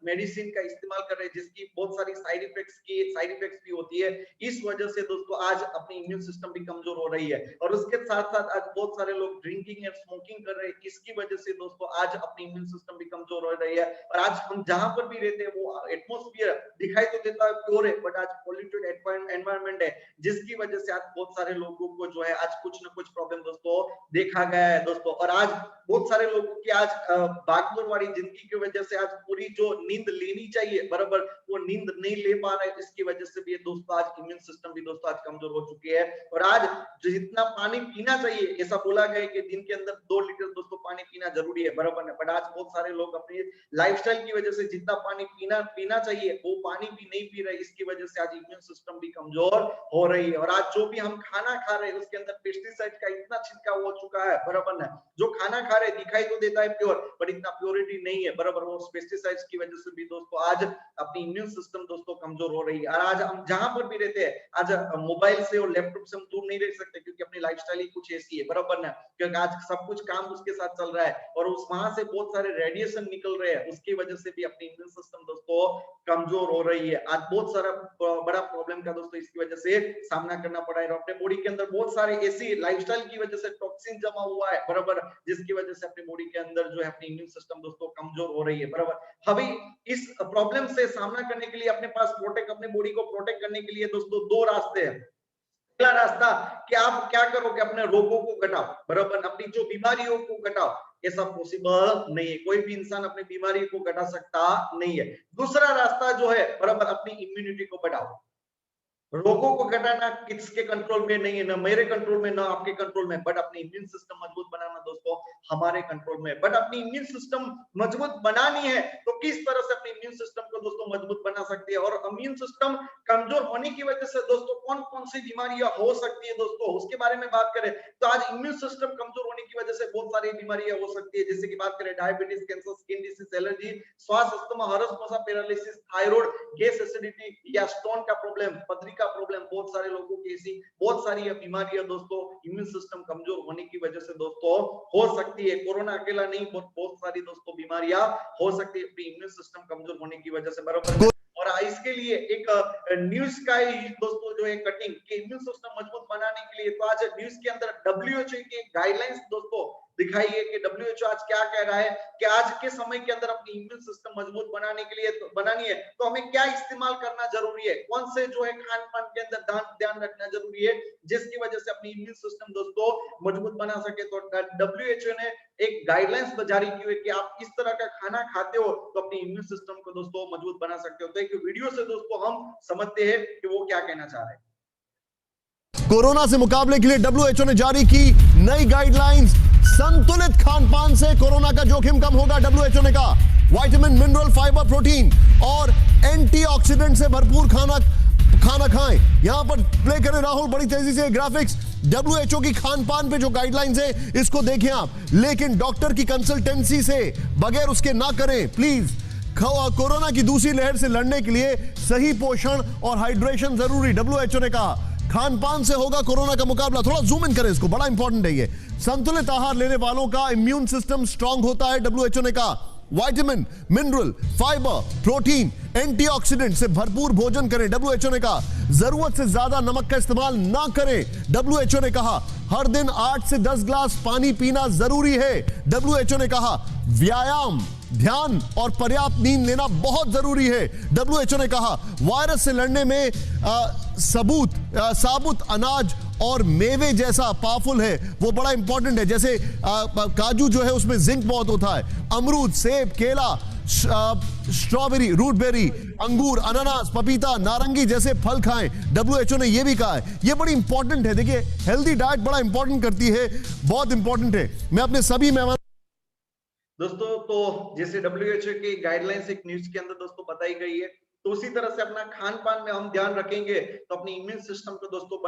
मेडिसिन का इस्तेमाल कर रहे हैं जिसकी बहुत सारी साइड इफेक्ट्स भी होती है। इस वजह से दोस्तों आज अपनी इम्यून सिस्टम भी कमजोर हो रही है और उसके साथ साथ आज बहुत सारे लोग ड्रिंकिंग एंड स्मोकिंग कर रहे हैं। इसकी वजह से दोस्तों आज अपनी इम्यून सिस्टम भी कमजोर हो रही है। और आज हम जहां पर भी रहते हैं वो एटमोस्फियर दिखाई तो देता है प्योर है, बट आज पॉल्यूटेड एनवायरनमेंट है, जिसकी वजह से आज बहुत सारे लोगों को जो है आज कुछ ना कुछ प्रॉब्लम दोस्तों देखा गया है दोस्तों। और आज बहुत सारे लोगों की आज भागदौड़ वाली जिंदगी की वजह से आज पूरी जो नींद लेनी चाहिए बराबर वो नींद नहीं ले पा रहे, इसकी वजह से भी दोस्तों आज इम्यून सिस्टम भी दोस्तों आज कमजोर हो चुकी है। और आज जितना पानी पीना चाहिए, ऐसा बोला गया है कि दिन के अंदर 2 लीटर दोस्तों पानी पीना जरूरी है, बराबर है। बट आज बहुत सारे लोग अपनी लाइफस्टाइल की वजह से जितना पानी पीना चाहिए वो पानी भी नहीं पी रहे, इसकी वजह से आज इम्यून सिस्टम भी कमजोर हो रही है। और आज जो भी हम खाना खा रहे हैं उसके अंदर पेस्टिसाइड का इतना छिड़काव हो चुका है, बराबर है। जो खाना खा रहे दिखाई तो देता है प्योर, बट इतना प्योरिटी नहीं है, बराबर। वो पेस्टिसाइड्स की वजह से भी दोस्तों आज अपनी इम्यून सिस्टम दोस्तों कमजोर हो रही है। और आज हम जहां पर भी रहते हैं आज मोबाइल से और लैपटॉप से हम दूर नहीं रह सकते, क्योंकि अपनी लाइफस्टाइल ही कुछ ऐसी है, बराबर ना। क्योंकि आज सब कुछ काम उसके साथ चल रहा है और उस वहां से बहुत सारे रेडिएशन निकल रहे हैं, उसकी वजह से भी अपनी इम्यून सिस्टम दोस्तों कमजोर हो रही है। आज बहुत सारा बड़ा प्रॉब्लम का दोस्तों इसकी वजह से सामना करना पड़ा है। अपने बॉडी के अंदर बहुत सारे ऐसी लाइफस्टाइल की वजह से टॉक्सिन जमा हुआ है, बराबर, जिसकी वजह से अपनी बॉडी के अंदर जो है अपनी इम्यून सिस्टम दोस्तों कमजोर हो रही है, बराबर। अभी इस प्रॉब्लम से सामना करने के लिए अपने पास अपने बॉडी को प्रोटेक्ट करने के लिए दोस्तों 2 रास्ते हैं। पहला रास्ता कि आप क्या करो कि अपने रोगों को घटाओ, बराबर, अपनी जो बीमारियों को घटाओ। ऐसा पॉसिबल नहीं है, कोई भी इंसान अपनी बीमारी को घटा सकता नहीं है। दूसरा रास्ता जो है बराबर, अपनी इम्यूनिटी को बढ़ाओ। रोगों को घटाना किसके कंट्रोल में नहीं है, ना मेरे कंट्रोल में ना आपके कंट्रोल में, बट अपनी इम्यून सिस्टम मजबूत बनाना दोस्तों हमारे कंट्रोल में। बट अपनी इम्यून सिस्टम मजबूत बनानी है तो किस तरह से अपनी इम्यून सिस्टम को दोस्तों मजबूत बना सकती है, और इम्यून सिस्टम कमजोर होने की वजह से दोस्तों कौन कौन सी बीमारियां हो सकती है दोस्तों, उसके बारे में बात करें तो आज इम्यून सिस्टम कमजोर होने की वजह से बहुत सारी बीमारियां हो सकती है। जैसे कि बात करें diabetes, cancer, skin disease, allergy, श्वास अस्थमा, हर्निया, मसा, पैरालिसिस, थायराइड, गैस एसिडिटी या स्टोन का प्रॉब्लम, पथरी का प्रॉब्लम, बहुत सारे लोगों की ऐसी बहुत सारी बीमारियां दोस्तों इम्यून सिस्टम कमजोर होने की वजह से दोस्तों हो सकती है। कोरोना अकेला नहीं, बहुत सारी दोस्तों बीमारियां हो सकती है अपनी इम्यून सिस्टम कमजोर होने की वजह से, बराबर। और इसके लिए एक न्यूज का दोस्तों जो है कटिंग कि इम्यून सिस्टम मजबूत बनाने के लिए, तो आज न्यूज के अंदर WHO की गाइडलाइंस दोस्तों दिखाई है कि WHO आज क्या कह रहा है कि आज के समय के अंदर अपनी इम्यून सिस्टम मजबूत बनाने के लिए बनानी है तो हमें क्या इस्तेमाल करना जरूरी है, कौन से जो है खान पान के अंदर ध्यान रखना जरूरी है जिसकी वजह से अपनी इम्यून सिस्टम दोस्तों मजबूत बना सके। तो WHO ने एक गाइडलाइंस जारी की हुई कि आप इस तरह का खाना खाते हो तो अपनी इम्यून सिस्टम को दोस्तों मजबूत बना सकते हो। तो एक वीडियो से दोस्तों हम समझते हैं कि वो क्या कहना चाह रहे हैं। कोरोना से मुकाबले के लिए WHO ने जारी की नई गाइडलाइंस। संतुलित खानपान से कोरोना का जोखिम कम होगा, WHO ने कहा। विटामिन, मिनरल, फाइबर, प्रोटीन और एंटीऑक्सीडेंट से भरपूर खाना खाएं। यहां पर प्ले करें राहुल बड़ी तेजी से ग्राफिक्स। WHO की खानपान पे जो गाइडलाइंस है इसको देखें आप, लेकिन डॉक्टर की कंसल्टेंसी से बगैर उसके ना करें प्लीज। कोरोना की दूसरी लहर से लड़ने के लिए सही पोषण और हाइड्रेशन जरूरी, WHO ने कहा। खानपान से होगा कोरोना का मुकाबला। थोड़ा जूम इन करें इसको, बड़ा इंपॉर्टेंट है ये। संतुलित आहार लेने वालों का इम्यून सिस्टम स्ट्रांग होता है, WHO ने कहा। Vitamin, mineral, fibre, protein, antioxidant से भरपूर भोजन करें, WHO ने कहा। जरूरत से ज्यादा नमक का इस्तेमाल ना करें, WHO ने कहा। हर दिन 8 से 10 ग्लास पानी पीना जरूरी है, WHO ने कहा। व्यायाम, ध्यान और पर्याप्त नींद लेना बहुत जरूरी है, WHO ने कहा। वायरस से लड़ने में साबुत अनाज और मेवे जैसा पावरफुल है, वो बड़ा इंपॉर्टेंट है। जैसे काजू जो है उसमें जिंक बहुत होता है, अमरूद, सेब, केला, स्ट्रॉबेरी, रूटबेरी, अंगूर, अनानास, पपीता, नारंगी जैसे फल खाएं। WHO ने यह भी कहा है, यह बड़ी इंपॉर्टेंट है। देखिए, हेल्दी डाइट बड़ा इंपॉर्टेंट करती है, बहुत इंपॉर्टेंट है। मैं अपने सभी मेहमान दोस्तों, तो जैसे WHO की गाइडलाइंस एक न्यूज के अंदर दोस्तों बताई गई है, तो उसी तरह से अपना खान पान में हम ध्यान रखेंगे तो अपनी इम्यून सिस्टम को दोस्तों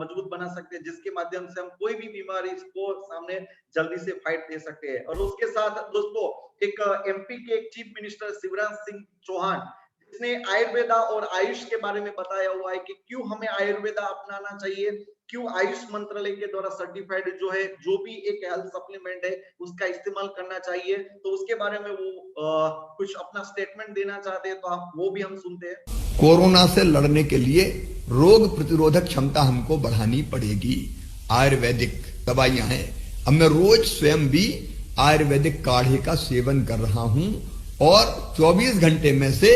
मजबूत बना सकते हैं, जिसके माध्यम से हम कोई भी बीमारी को सामने जल्दी से फाइट दे सकते हैं। और उसके साथ दोस्तों एक MP के एक चीफ मिनिस्टर शिवराज सिंह चौहान, जिसने आयुर्वेदा और आयुष के बारे में बताया हुआ है कि क्यों हमें आयुर्वेदा अपनाना चाहिए, क्यों आयुष मंत्रालय के द्वारा सर्टिफाइड जो है जो भी एक हेल्थ सप्लीमेंट है उसका इस्तेमाल करना चाहिए। तो उसके बारे में वो कुछ अपना स्टेटमेंट देना चाहते हैं, तो हम वो भी हम सुनते हैं। कोरोना से लड़ने के लिए रोग प्रतिरोधक क्षमता हमको बढ़ानी पड़ेगी। आयुर्वेदिक दवाइयां हैं, अब मैं रोज स्वयं भी आयुर्वेदिक काढ़े का सेवन कर रहा हूं और 24 घंटे में से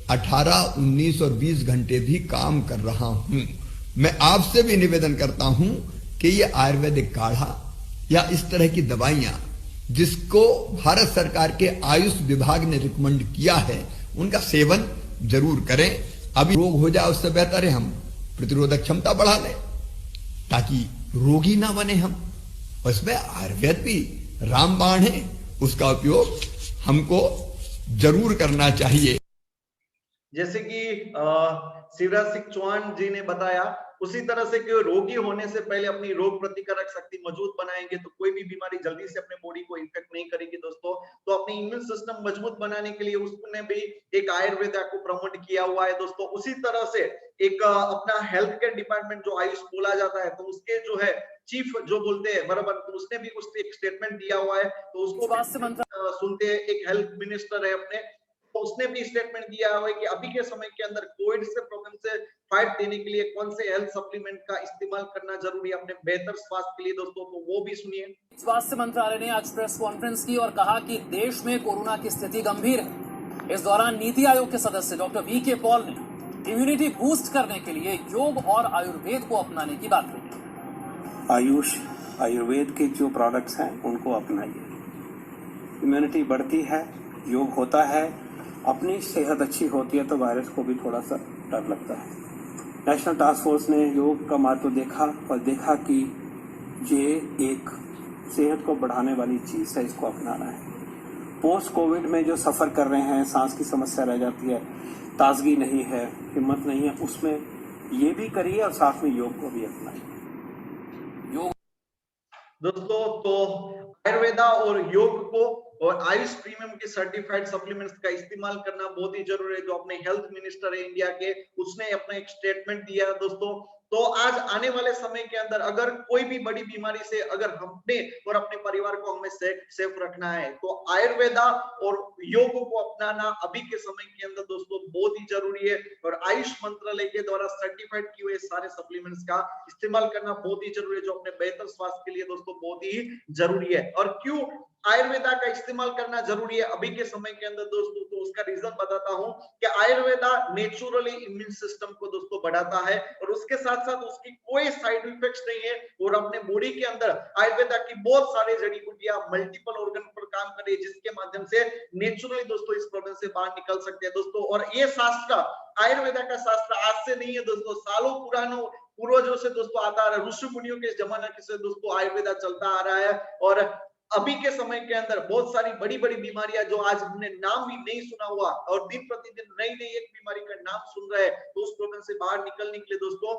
18, 19 और 20 घंटे भी काम कर रहा हूं। मैं आपसे भी निवेदन करता हूं कि ये आयुर्वेदिक काढ़ा या इस तरह की दवाइयां जिसको भारत सरकार के आयुष विभाग ने रिकमेंड किया है, उनका सेवन जरूर करें। अभी रोग हो जाए उससे बेहतर है हम प्रतिरोधक क्षमता बढ़ा लें ताकि रोगी ना बने हम। उसमें आयुर्वेद भी रामबाण है, उसका उपयोग हमको जरूर करना चाहिए। जैसे कि शिवराज सिंह चौहान जी ने बताया, उसी तरह से कि रोगी होने से पहले अपनी रोग प्रतिकारक शक्ति मजबूत बनाएंगे तो कोई भी बीमारी जल्दी से अपने बॉडी को इन्फेक्ट नहीं करेगी दोस्तों। तो अपनी इम्यून सिस्टम मजबूत बनाने के लिए उसने भी एक आयुर्वेदा को प्रमोट किया हुआ है दोस्तों। उसी तरह से एक अपना हेल्थ केयर डिपार्टमेंट जो आयुष बोला जाता है, तो उसके जो है चीफ जो बोलते हैं बराबर, तो उसने भी कुछ एक स्टेटमेंट दिया हुआ है, तो उसको सुनते हैं। एक हेल्थ मिनिस्टर है अपने, तो उसने भी स्टेटमेंट दिया हुआ है कि अभी के समय के अंदर कोविड से प्रॉब्लम से फाइट देने के लिए कौन से हेल्थ सप्लीमेंट का इस्तेमाल करना जरूरी है अपने बेहतर स्वास्थ्य के लिए दोस्तों, तो वो भी सुनिए। स्वास्थ्य मंत्रालय ने आज प्रेस कॉन्फ्रेंस की और कहा कि देश में कोरोना की स्थिति गंभीर है। इस दौरान नीति आयोग के सदस्य डॉक्टर VK पॉल ने इम्यूनिटी बूस्ट करने के लिए योग और आयुर्वेद को अपनाने की बात कही। आयुष आयुर्वेद के जो प्रोडक्ट्स हैं उनको अपनाइए, इम्यूनिटी बढ़ती है, योग होता है, अपनी सेहत अच्छी होती है तो वायरस को भी थोड़ा सा डर लगता है। नेशनल टास्क फोर्स ने योग का महत्व देखा और देखा कि ये एक सेहत को बढ़ाने वाली चीज़ है, इसको अपनाना है। पोस्ट कोविड में जो सफ़र कर रहे हैं, सांस की समस्या रह जाती है, ताजगी नहीं है, हिम्मत नहीं है, उसमें ये भी करिए और साथ में योग को भी अपनाइए। दोस्तों, तो आयुर्वेदा और योग को और आयुष प्रीमियम के सर्टिफाइड सप्लीमेंट्स का इस्तेमाल करना बहुत ही जरूरी है। जो अपने हेल्थ मिनिस्टर है इंडिया के, उसने अपना एक स्टेटमेंट दिया दोस्तों। तो आज आने वाले समय के अंदर अगर कोई भी बड़ी बीमारी से अगर हमने और अपने परिवार को हमें सेफ रखना है, तो आयुर्वेदा और योग को अपनाना अभी के समय के अंदर दोस्तों बहुत ही जरूरी है। और आयुष मंत्रालय के द्वारा सर्टिफाइड किए हुए सारे सप्लीमेंट्स का इस्तेमाल करना बहुत ही जरूरी है, जो अपने बेहतर स्वास्थ्य के लिए दोस्तों बहुत ही जरूरी है। और क्यों आयुर्वेदा का इस्तेमाल करना जरूरी है अभी के समय के अंदर दोस्तों, तो उसका रीजन बताता हूं कि आयुर्वेदा नेचुरली इम्यून सिस्टम को दोस्तों बढ़ाता है और उसके साथ साथ उसकी कोई साइड इफेक्ट्स नहीं है। और अपने बॉडी के अंदर आयुर्वेदा की बहुत सारी जड़ी बूटियां मल्टीपल ऑर्गन पर काम कर रही है, जिसके माध्यम से नेचुरली दोस्तों इस प्रॉब्लम से बाहर निकल सकते हैं दोस्तों। और ये शास्त्र, आयुर्वेदा का शास्त्र आज से नहीं है दोस्तों, सालों पुरानों पूर्वजों से दोस्तों आता आ रहा है, ऋषि मुनियों के जमाने से दोस्तों आयुर्वेदा चलता आ रहा है। और अभी के समय के अंदर बहुत सारी बड़ी बड़ी बीमारियां जो आज हमने नाम भी नहीं सुना हुआ और दिन प्रतिदिन नई नई एक बीमारी का नाम सुन रहे हैं, तो उस प्रॉब्लम से बाहर निकलने के लिए दोस्तों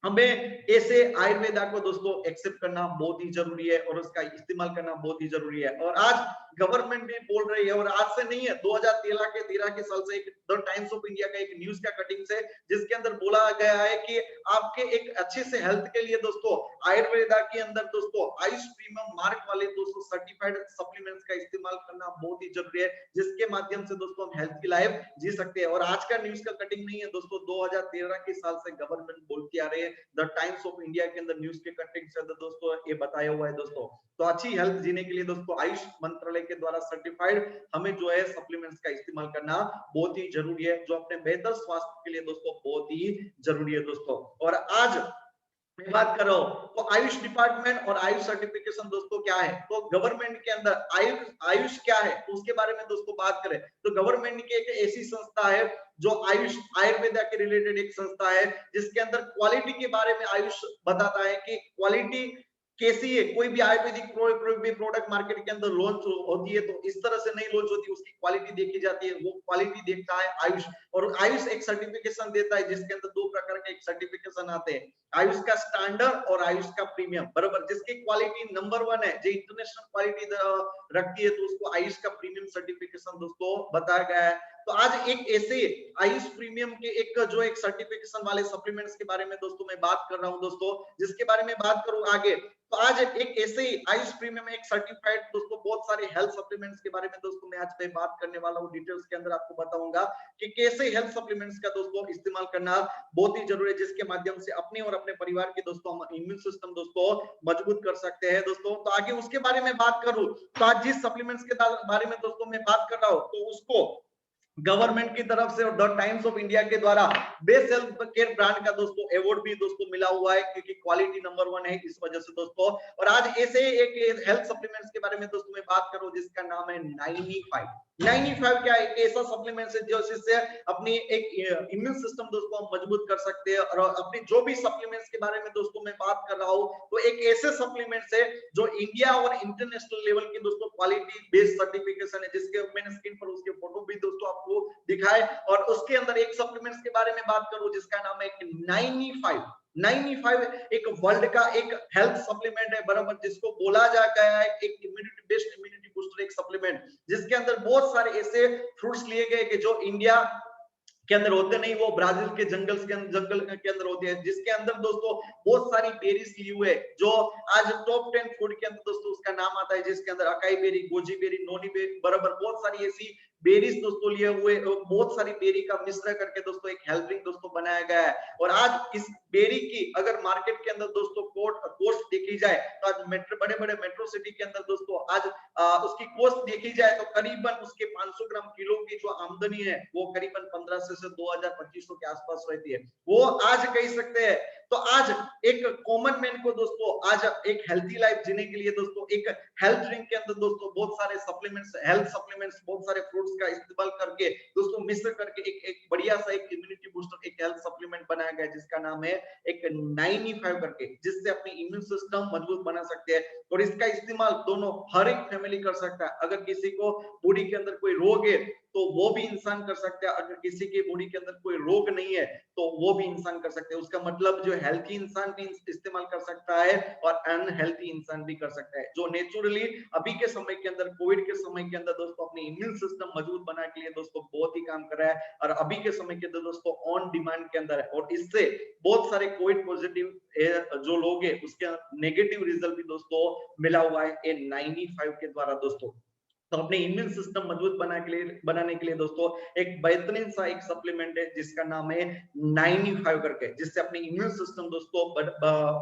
हमें ऐसे आयुर्वेदा को दोस्तों एक्सेप्ट करना बहुत ही जरूरी है और उसका इस्तेमाल करना बहुत ही जरूरी है। और आज गवर्नमेंट भी बोल रही है, और आज से नहीं है, 2013 के साल से एक द टाइम्स ऑफ इंडिया का एक न्यूज का कटिंग से, जिसके अंदर बोला गया है कि आपके एक अच्छे से हेल्थ के लिए दोस्तों आयुर्वेदा के अंदर दोस्तों आयुष प्रीमियम मार्क वाले दोस्तों सर्टिफाइड सप्लीमेंट्स का इस्तेमाल करना बहुत ही जरूरी है, जिसके माध्यम से दोस्तों हम हेल्थ की लाइफ जी सकते हैं। और आज का न्यूज का कटिंग नहीं है दोस्तों, 2013 के साल से गवर्नमेंट बोलती आ रही है, द टाइम्स ऑफ इंडिया के अंदर न्यूज के कटिंग से दोस्तों ये बताया हुआ है दोस्तों। तो अच्छी हेल्थ जीने के लिए दोस्तों आयुष मंत्रालय के द्वारा सर्टिफाइड हमें जो है सप्लीमेंट्स का इस्तेमाल करना बहुत ही जरूरी है, जो अपने बेहतर स्वास्थ्य के लिए दोस्तों बहुत ही जरूरी है दोस्तों। और आज मैं बात कर रहा हूँ, तो आयुष डिपार्टमेंट और आयुष सर्टिफिकेशन दोस्तों क्या है, तो गवर्नमेंट के अंदर आयुष क्या है, तो उसके बारे में दोस्तों बात करें तो गवर्नमेंट की एक ऐसी संस्था है जो आयुष आयुर्वेदा के रिलेटेड एक संस्था है, जिसके अंदर क्वालिटी के बारे में आयुष बताता है कि क्वालिटी कैसी है। कोई भी आयुर्वेदिक प्रोडक्ट मार्केट के अंदर लॉन्च होती है तो इस तरह से नहीं लॉन्च होती, उसकी क्वालिटी देखी जाती है, वो क्वालिटी देखता है आयुष। और आयुष एक सर्टिफिकेशन देता है जिसके अंदर दो प्रकार के एक सर्टिफिकेशन आते हैं, आयुष का स्टैंडर्ड और आयुष का प्रीमियम, बराबर, जिसकी क्वालिटी नंबर 1 है, जो इंटरनेशनल क्वालिटी रखती है, तो उसको आयुष का प्रीमियम सर्टिफिकेशन दोस्तों बताया गया है। तो आज एक ऐसे आयुष प्रीमियम के एक जो एक सर्टिफिकेशन वाले सप्लीमेंट्स के बारे में दोस्तों मैं बात कर रहा हूं दोस्तों, जिसके बारे में बात करूं आगे, तो आज एक ऐसे ही आयुष प्रीमियम एक सर्टिफाइड दोस्तों बहुत सारे हेल्थ सप्लीमेंट्स के बारे में दोस्तों मैं आज पे बात करने वाला हूं, डिटेल्स के अंदर आपको बताऊंगा कि कैसे हेल्थ सप्लीमेंट्स का दोस्तों इस्तेमाल करना बहुत ही जरूरी है, जिसके माध्यम से अपने और अपने परिवार के दोस्तों हम इम्यून सिस्टम दोस्तों मजबूत कर सकते हैं दोस्तों। तो आगे उसके बारे में बात करूं तो आज जिस सप्लीमेंट्स के बारे में दोस्तों मैं बात कर रहा हूं तो उसको गवर्नमेंट की तरफ से और द टाइम्स ऑफ इंडिया के द्वारा बेस्ट हेल्थ केयर ब्रांड का दोस्तों अवार्ड भी दोस्तों मिला हुआ है, क्योंकि क्वालिटी नंबर 1 है इस वजह से दोस्तों। और आज ऐसे एक हेल्थ सप्लीमेंट्स के बारे में दोस्तों मैं बात करूं जिसका नाम है 95 क्या है, एक ऐसा सप्लीमेंट है जो जिससे अपनी एक इम्यून सिस्टम दोस्तों हम मजबूत कर सकते हैं। और अपनी जो भी सप्लीमेंट्स के बारे में दोस्तों मैं बात कर रहा हूं तो एक ऐसे सप्लीमेंट्स है जो इंडिया और इंटरनेशनल लेवल की दोस्तों क्वालिटी बेस्ड सर्टिफिकेशन है, जिसके मैंने स्क्रीन पर उसके फोटो भी दोस्तों आपको दिखाए। और उसके अंदर एक सप्लीमेंट्स के बारे में बात करूं जिसका नाम है 95 एक वर्ल्ड का एक हेल्थ सप्लीमेंट है, बराबर, जिसको बोला जा गया है एक इम्यूनिटी बेस्ड इम्यूनिटी बूस्टर एक सप्लीमेंट, जिसके अंदर बहुत सारे ऐसे फ्रूट्स लिए गए कि जो इंडिया के अंदर होते नहीं, वो ब्राजील के जंगल के अंदर होते हैं, जिसके अंदर दोस्तों बहुत सारी बेरीज ली हुए जो आज टॉप 10 फूड के अंदर दोस्तों उसका नाम आता है, जिसके अंदर अकाई बेरी, गोजी बेरी, नोनी बेरी, बराबर बहुत सारी ऐसी बेरीज दोस्तों लिए हुए, बहुत सारी बेरी का मिश्रण करके दोस्तों एक हेल्थ ड्रिंक दोस्तों बनाया गया है। और आज इस बेरी की अगर मार्केट के अंदर दोस्तों कॉस्ट देखी जाए तो आज बड़े मेट्रो सिटी के अंदर दोस्तों आज उसकी कॉस्ट देखी जाए तो करीबन उसके 500 ग्राम किलो की जो आमदनी है वो करीबन 1500 से 2200 के आसपास रहती है, वो आज कह सकते हैं। तो आज एक कॉमन मैन को दोस्तों आज एक हेल्थी लाइफ जीने के लिए दोस्तों एक हेल्थ ड्रिंक के अंदर दोस्तों बहुत सारे सप्लीमेंट्स, हेल्थ सप्लीमेंट्स, बहुत सारे फ्रूट्स का इस्तेमाल करके दोस्तों मिश्र करके एक बढ़िया सा एक इम्यूनिटी बूस्टर एक हेल्थ सप्लीमेंट बनाया गया जिसका नाम है एक 95 करके, जिससे अपनी इम्यून सिस्टम मजबूत बना सकते हैं। और इसका इस्तेमाल दोनों हर एक फैमिली कर सकता है। अगर किसी को बॉडी के अंदर कोई रोग है तो वो भी इंसान कर सकता है, अगर किसी के बॉडी के अंदर कोई रोग नहीं है तो वो भी इंसान कर सकते हैं। उसका मतलब जो हेल्थी इंसान भी इस्तेमाल कर सकता है और अनहेल्थी इंसान भी कर सकता है, जो नेचुरली अभी के समय के अंदर कोविड के समय के अंदर दोस्तों अपनी इम्यून सिस्टम मजबूत बनाने के लिए दोस्तों बहुत ही काम कर रहा है और अभी के समय के अंदर दोस्तों ऑन डिमांड के अंदर है। और इससे बहुत सारे कोविड पॉजिटिव जो लोग हैं उसके नेगेटिव रिजल्ट भी दोस्तों मिला हुआ है ये 95 के द्वारा दोस्तों। तो अपने इम्यून सिस्टम मजबूत बनाने के लिए दोस्तों एक बेहतरीन सा एक सप्लीमेंट है जिसका नाम है 95 करके, जिससे अपनी इम्यून सिस्टम दोस्तों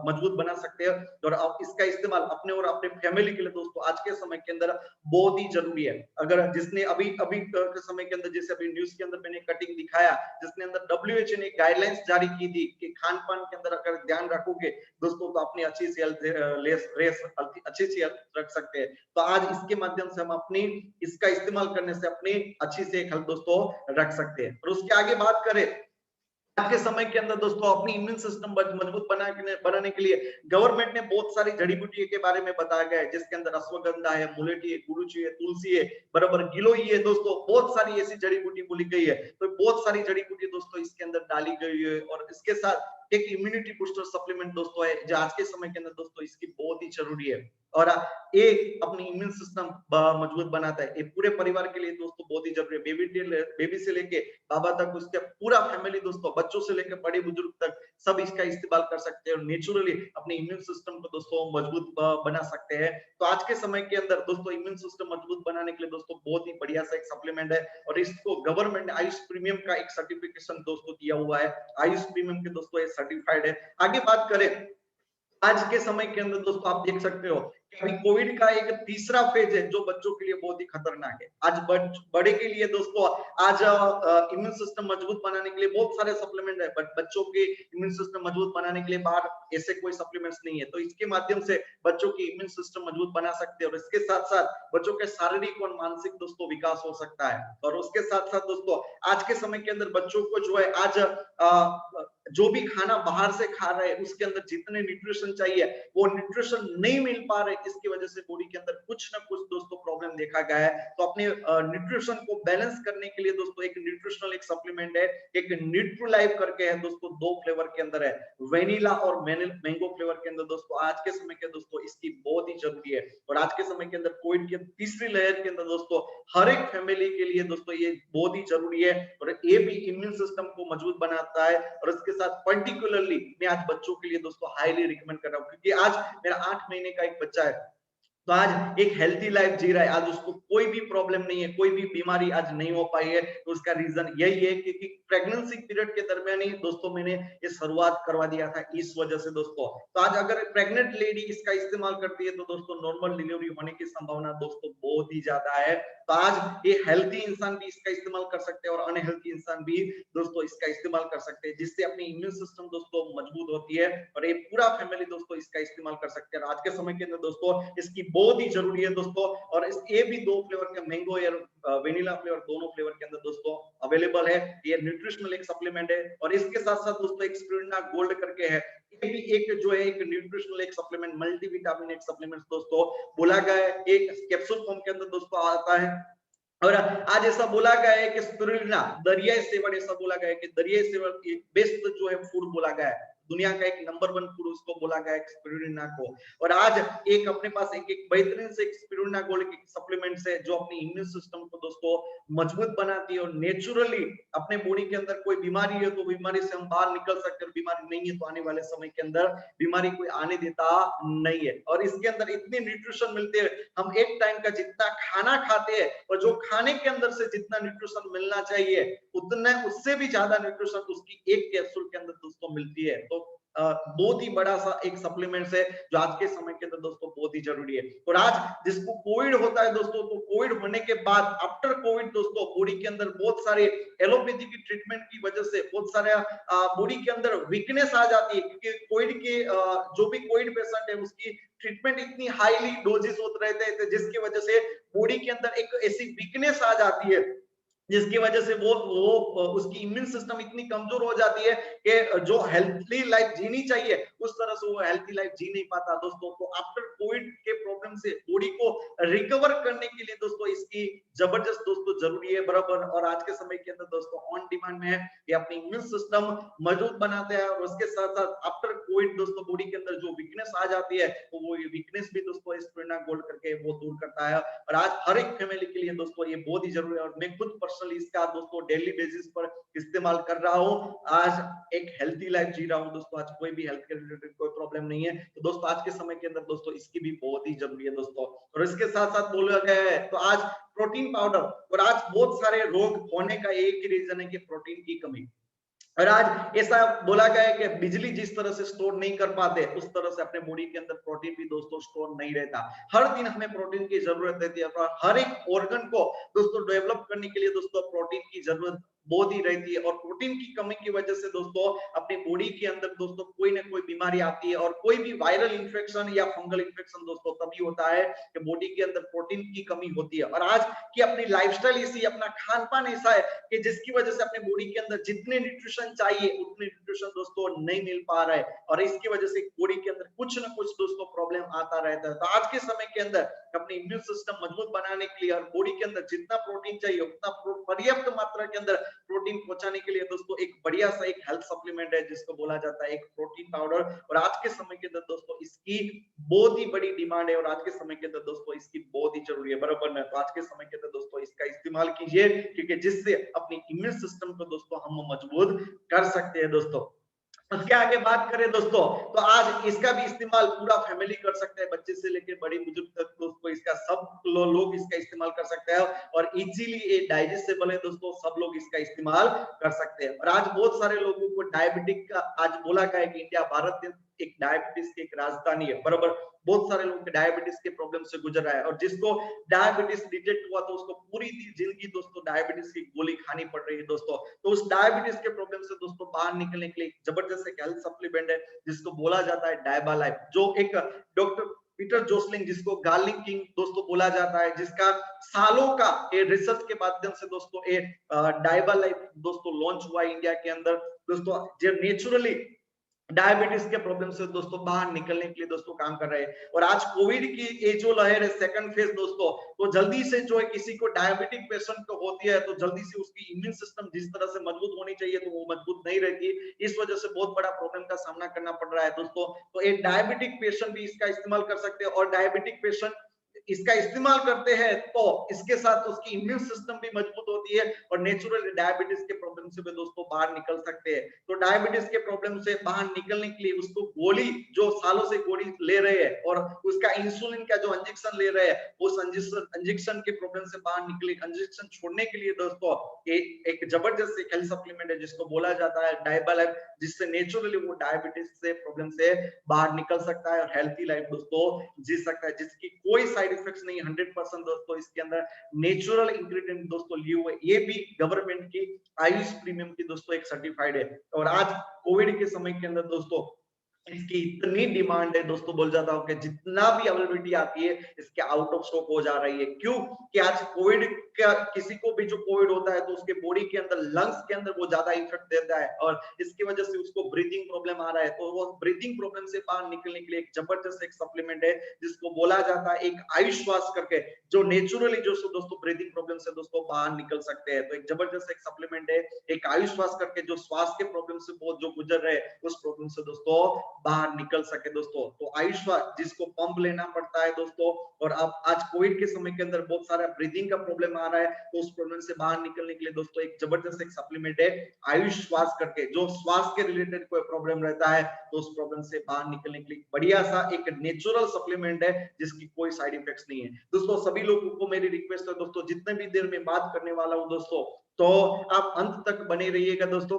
मजबूत बना सकते हैं। और आप इसका इस्तेमाल अपने और अपने फैमिली के लिए दोस्तों आज के समय के अंदर बहुत ही जरूरी है। अगर जिसने अभी के समय के अंदर जैसे अभी न्यूज के अंदर मैंने कटिंग दिखाया, जिसने अंदर WHO ने गाइडलाइंस जारी की थी कि खान पान के अंदर अगर ध्यान रखोगे दोस्तों तो अपनी अच्छी सी हेल्थ रख सकते हैं। तो आज इसके माध्यम से हम अपनी इसका इस्तेमाल करने से अपनी अच्छी से एक हेल्थ दोस्तों रख सकते हैं। और उसके आगे बात करें आज के समय के अंदर दोस्तों अपनी इम्यून सिस्टम मजबूत बनाने के लिए गवर्नमेंट ने बहुत सारी जड़ी बूटी के बारे में बताया गया है, जिसके अंदर अश्वगंधा है, मुलेठी है, गुरुची है, तुलसी है, बराबर गिलोई है दोस्तों, बहुत सारी ऐसी जड़ी बूटी बोली गई है। तो बहुत सारी जड़ी बूटी दोस्तों इसके अंदर डाली गई है और इसके साथ एक इम्यूनिटी बूस्टर सप्लीमेंट दोस्तों है जो आज के समय के अंदर दोस्तों इसकी बहुत ही जरूरी है और ये अपनी इम्यून सिस्टम मजबूत बनाता है। ये पूरे परिवार के लिए दोस्तों बहुत ही जरूरी है, बेबी से लेके बाबा तक, उसके पूरा फैमिली दोस्तों, बच्चों से लेकर बड़े बुजुर्ग तक सब इसका इस्तेमाल कर सकते हैं और नेचुरली अपने इम्यून सिस्टम को दोस्तों मजबूत बना सकते हैं। तो आज के समय के अंदर दोस्तों इम्यून सिस्टम मजबूत बनाने के लिए दोस्तों बहुत ही बढ़िया सा एक सप्लीमेंट है और इसको गवर्नमेंट ने आयुष प्रीमियम का एक सर्टिफिकेशन दोस्तों दिया हुआ है, आयुष प्रीमियम के दोस्तों ये सर्टिफाइड है। आगे बात करें आज के समय के अंदर दोस्तों आप देख सकते हो अभी कोविड का एक तीसरा फेज है जो बच्चों के लिए बहुत ही खतरनाक है। आज बड़े के लिए दोस्तों आज इम्यून सिस्टम मजबूत बनाने के लिए बहुत सारे सप्लीमेंट है, बट बच्चों के इम्यून सिस्टम मजबूत बनाने के लिए बाहर ऐसे कोई सप्लीमेंट्स नहीं है। तो इसके माध्यम से बच्चों की इम्यून सिस्टम मजबूत बना सकते हैं और इसके साथ साथ बच्चों के शारीरिक और मानसिक दोस्तों विकास हो सकता है। और उसके साथ साथ दोस्तों आज के समय के अंदर बच्चों को जो है आज जो भी खाना बाहर से खा रहे हैं उसके अंदर जितने न्यूट्रिशन चाहिए वो न्यूट्रिशन नहीं मिल पा रहे, इसकी वजह से बॉडी के अंदर कुछ ना कुछ दोस्तों प्रॉब्लम देखा गया है। तो अपने न्यूट्रिशन को बैलेंस करने के लिए दोस्तों एक न्यूट्रिशनल एक सप्लीमेंट है, एक न्यूट्रीलाइफ करके है दोस्तों, 2 फ्लेवर के अंदर है, वेनिला और मैंगो फ्लेवर के अंदर दोस्तों। आज के समय के दोस्तों इसकी बहुत ही जरूरी है और आज के समय के अंदर कोविड की तीसरी लहर के अंदर दोस्तों हर एक फैमिली के लिए दोस्तों ये बहुत ही जरूरी है और ये भी इम्यून सिस्टम को मजबूत बनाता है। और इसके साथ पर्टिकुलरली मैं आज बच्चों के लिए दोस्तों हाईली रिकमेंड कर रहा हूँ, क्योंकि आज मेरा 8 महीने का एक बच्चा है, तो आज एक हेल्थी लाइफ जी रहा है, आज उसको कोई भी प्रॉब्लम नहीं है, कोई भी बीमारी आज नहीं हो पाई है। तो उसका रीजन यही है कि प्रेगनेंसी पीरियड के दरमियान ही दोस्तों मैंने ये शुरुआत करवा दिया था, इस वजह से दोस्तों। तो आज अगर प्रेग्नेंट लेडी इसका इस्तेमाल करती है तो दोस्तों नॉर्मल डिलीवरी होने की संभावना दोस्तों बहुत ही ज्यादा है। तो आज ये हेल्थी इंसान भी इसका इस्तेमाल कर सकते हैं और अनहेल्थी इंसान भी दोस्तों इसका इस्तेमाल कर सकते हैं, जिससे अपनी इम्यून सिस्टम दोस्तों मजबूत होती है और ये पूरा फैमिली दोस्तों इसका इस्तेमाल कर सकते हैं। आज के समय के अंदर दोस्तों इसकी बहुत ही जरूरी है दोस्तों। और ये भी 2 फ्लेवर के मैंगो और वेनिला फ्लेवर दोनों फ्लेवर के अंदर दोस्तों अवेलेबल है। ये न्यूट्रिशनल एक सप्लीमेंट है और इसके साथ साथ दोस्तों एक स्पिरुलिना गोल्ड करके है, ये भी एक जो है एक न्यूट्रिशनल एक सप्लीमेंट, मल्टीविटामिन एक सप्लीमेंट दोस्तों बोला गया है, एक कैप्सूल फॉर्म के अंदर दोस्तों आता है। और आज ऐसा बोला गया है कि स्पिरुलिना दरियाई सेवर, ऐसा बोला गया है कि दरियाई सेवर बेस्ट जो है फूड बोला गया है, दुनिया का एक नंबर 1 फूड उसको बोला गया है स्पिरुलिना को। और आज एक अपने पास एक बेहतरीन से स्पिरुलिना गोल्ड की सप्लीमेंट्स है जो अपनी इम्यून सिस्टम को दोस्तों मजबूत बनाती है और नेचुरली अपने बॉडी के अंदर कोई बीमारी है तो बीमारी से हम बाहर निकल सकते हैं, बीमारी नहीं है तो आने वाले समय के अंदर बीमारी कोई आने देता नहीं है। और इसके अंदर इतने न्यूट्रिशन मिलते हैं, हम एक टाइम का जितना खाना खाते हैं और जो खाने के अंदर से जितना न्यूट्रिशन मिलना चाहिए उतना उससे भी ज्यादा न्यूट्रिशन उसकी एक कैप्सूल के अंदर दोस्तों मिलती है। तो बहुत ही बड़ा सा एक सप्लीमेंट्स है जो आज के समय के अंदर दोस्तों बहुत ही जरूरी है। और आज जिसको कोविड होता है दोस्तों, तो कोविड होने के बाद आफ्टर कोविड दोस्तों बॉडी के अंदर बहुत सारे एलोपैथी की ट्रीटमेंट की वजह से बहुत सारे बॉडी के अंदर वीकनेस आ जाती है, क्योंकि कोविड के जो भी कोविड पेशेंट है उसकी ट्रीटमेंट इतनी हाईली डोजेस होते रहते हैं जिसकी वजह से बॉडी के अंदर एक ऐसी वीकनेस आ जाती है जिसकी वजह से वो उसकी इम्यून सिस्टम इतनी कमजोर हो जाती है कि जो हेल्थी लाइफ जीनी चाहिए उस तरह से वो हेल्थी लाइफ जी नहीं पाता दोस्तों। तो आफ्टर कोविड के प्रॉब्लम से बॉडी को रिकवर करने के लिए दोस्तों इसकी जबरदस्त दोस्तों जरूरी है बराबर। और आज के समय के अंदर दोस्तों ऑन डिमांड में है, ये अपनी इम्यून सिस्टम मजबूत बनाते हैं और उसके साथ साथ आफ्टर कोविड दोस्तों बॉडी के अंदर जो वीकनेस आ जाती है तो वो ये वीकनेस भी दोस्तों स्पिरुलिना गोल्ड करके वो दूर करता है। और आज हर एक फैमिली के लिए दोस्तों ये बहुत ही जरूरी है और मैं खुद इसका दोस्तों डेली बेसिस पर इस्तेमाल कर रहा हूं। आज एक हेल्थी लाइफ जी रहा हूं दोस्तों, आज कोई भी हेल्थ के रिलेटेड कोई प्रॉब्लम नहीं है। तो दोस्तों आज के समय के अंदर दोस्तों इसकी भी बहुत ही जरूरी है दोस्तों। और इसके साथ साथ बोला गया है तो आज प्रोटीन पाउडर, और आज बहुत सारे रोग होने का एक ही रीजन है कि प्रोटीन की कमी। और आज ऐसा बोला गया है कि बिजली जिस तरह से स्टोर नहीं कर पाते उस तरह से अपने बॉडी के अंदर प्रोटीन भी दोस्तों स्टोर नहीं रहता। हर दिन हमें प्रोटीन की जरूरत रहती है और हर एक ऑर्गन को दोस्तों डेवलप करने के लिए दोस्तों प्रोटीन की जरूरत बहुत ही रहती है। और प्रोटीन की कमी की वजह से दोस्तों अपनी बॉडी के अंदर दोस्तों कोई ना कोई बीमारी आती है और कोई भी वायरल इंफेक्शन या फंगल इंफेक्शन दोस्तों तभी होता है कि बॉडी के अंदर प्रोटीन की कमी होती है। और आज की अपनी लाइफस्टाइल ऐसी, अपना खान पान ऐसा है कि जिसकी वजह से अपने बॉडी के अंदर जितने न्यूट्रिशन चाहिए उतने न्यूट्रिशन दोस्तों नहीं मिल पा रहा है और इसकी वजह से बॉडी के अंदर कुछ ना कुछ दोस्तों प्रॉब्लम आता रहता है। तो आज के समय के अंदर अपनी इम्यून सिस्टम मजबूत बनाने के लिए और बॉडी के अंदर जितना प्रोटीन चाहिए उतना पर्याप्त मात्रा के अंदर प्रोटीन पहुंचाने के लिए दोस्तों एक बढ़िया सा एक हेल्थ सप्लीमेंट है जिसको बोला जाता है एक प्रोटीन पाउडर। और आज के समय के अंदर दोस्तों इसकी बहुत ही बड़ी डिमांड है और आज के समय के अंदर दोस्तों इसकी बहुत ही जरूरी है बराबर में। तो आज के समय के अंदर दोस्तों इसका इस्तेमाल कीजिए क्योंकि जिससे अपनी इम्यून सिस्टम को दोस्तों हम मजबूत कर सकते हैं दोस्तों। उसके आगे बात करें दोस्तों तो आज इसका भी इस्तेमाल पूरा फैमिली कर सकते हैं, बच्चे से लेकर बड़ी बुजुर्ग तक दोस्तों इसका सब लोग इसका इस्तेमाल कर सकते हैं और इजीली ये डाइजेस्टेबल है दोस्तों, सब लोग इसका इस्तेमाल कर सकते हैं। और आज बहुत सारे लोगों को डायबिटिक का आज बोला गया है कि इंडिया भारत एक डायबिटीज की एक राजधानी है बराबर। बहुत सारे लोग डायबिटीज के प्रॉब्लम से गुजर रहा है, और जिसको डायबिटीज डिटेक्ट हुआ तो उसको पूरी जिंदगी दोस्तों डायबिटीज की गोली खानी पड़ रही है दोस्तों। तो उस डायबिटीज के प्रॉब्लम से दोस्तों बाहर निकलने के लिए जबरदस्त एक हेल्थ सप्लीमेंट है जिसको बोला जाता है डायबा लाइफ, जो एक डॉक्टर पीटर जोसलिंग, जिसको गार्लिक किंग दोस्तों बोला जाता है, जिसका सालों का रिसर्च के माध्यम से दोस्तों डायबा लाइफ दोस्तों लॉन्च हुआ इंडिया के अंदर दोस्तों, जो नेचुरली डायबिटीज के प्रॉब्लम से दोस्तों बाहर निकलने के लिए दोस्तों काम कर रहे हैं। और आज कोविड की ये जो लहर है सेकंड फेज दोस्तों, तो जल्दी से जो है किसी को डायबिटिक पेशेंट को होती है तो जल्दी से उसकी इम्यून सिस्टम जिस तरह से मजबूत होनी चाहिए तो वो मजबूत नहीं रहती, इस वजह से बहुत बड़ा प्रॉब्लम का सामना करना पड़ रहा है दोस्तों। तो एक डायबिटिक पेशेंट भी इसका इस्तेमाल कर सकते हैं, और डायबिटिक पेशेंट इसका इस्तेमाल करते हैं तो इसके साथ उसकी इम्यून सिस्टम भी मजबूत होती है और नेचुरल डायबिटीज के प्रॉब्लम से भी दोस्तों बाहर निकल सकते हैं। तो डायबिटीज के प्रॉब्लम से बाहर निकलने के लिए उसको गोली जो सालों से गोली ले रहे हैं और उसका इंसुलिन का जो इंजेक्शन ले रहे हैं, उस इंजेक्शन के प्रॉब्लम से बाहर निकले, इंजेक्शन छोड़ने के लिए दोस्तों एक जबरदस्त एक हेल्थ सप्लीमेंट है जिसको बोला जाता है डायबा लाइफ, जिससे नेचुरली वो डायबिटीज से प्रॉब्लम से बाहर निकल सकता है और हेल्थी लाइफ दोस्तों जी सकता है, जिसकी कोई साइड इफेक्ट्स नहीं, 100% दोस्तों इसके अंदर नेचुरल इंग्रेडिएंट दोस्तों लिए हुए, ये भी गवर्नमेंट की आयुष प्रीमियम की दोस्तों एक सर्टिफाइड है। और आज कोविड के समय के अंदर दोस्तों इसकी इतनी डिमांड है दोस्तों, बोल जाता हूं कि जितना भी अवेलेबिलिटी आती है इसके आउट ऑफ स्टॉक हो जा रही है। क्यों कि आज कोविड का किसी को भी जो कोविड होता है तो उसके बॉडी के अंदर लंग्स के अंदर वो ज्यादा इफेक्ट देता है और इसकी वजह से उसको ब्रीथिंग प्रॉब्लम आ रहा है। तो वो ब्रीथिंग प्रॉब्लम से बाहर निकलने के लिए एक जबरदस्त एक सप्लीमेंट है जिसको बोला जाता है एक आयुष श्वास करके, जो नेचुरली जो दोस्तों ब्रीथिंग प्रॉब्लम से दोस्तों बाहर निकल सकते हैं। तो एक जबरदस्त एक सप्लीमेंट है एक आयुष श्वास करके, जो श्वास के प्रॉब्लम से बहुत जो गुजर रहे हैं उस प्रॉब्लम से दोस्तों बाहर निकल सके दोस्तों। तो आयुष जिसको पंप लेना पड़ता है दोस्तों, और अब आज कोविड के समय के अंदर बहुत सारा ब्रीदिंग का प्रॉब्लम आ रहा है, तो उस प्रॉब्लम से बाहर निकलने के लिए दोस्तों एक जबरदस्त एक सप्लीमेंट है आयुष श्वास करके, जो श्वास के रिलेटेड कोई प्रॉब्लम रहता है तो उस प्रॉब्लम से बाहर निकलने के लिए बढ़िया सा एक नेचुरल सप्लीमेंट है जिसकी कोई साइड इफेक्ट्स नहीं है दोस्तों। सभी लोगों को मेरी रिक्वेस्ट है दोस्तों, जितने भी देर में बात करने वाला हूं दोस्तों, तो आप अंत तक बने रहिएगा दोस्तों।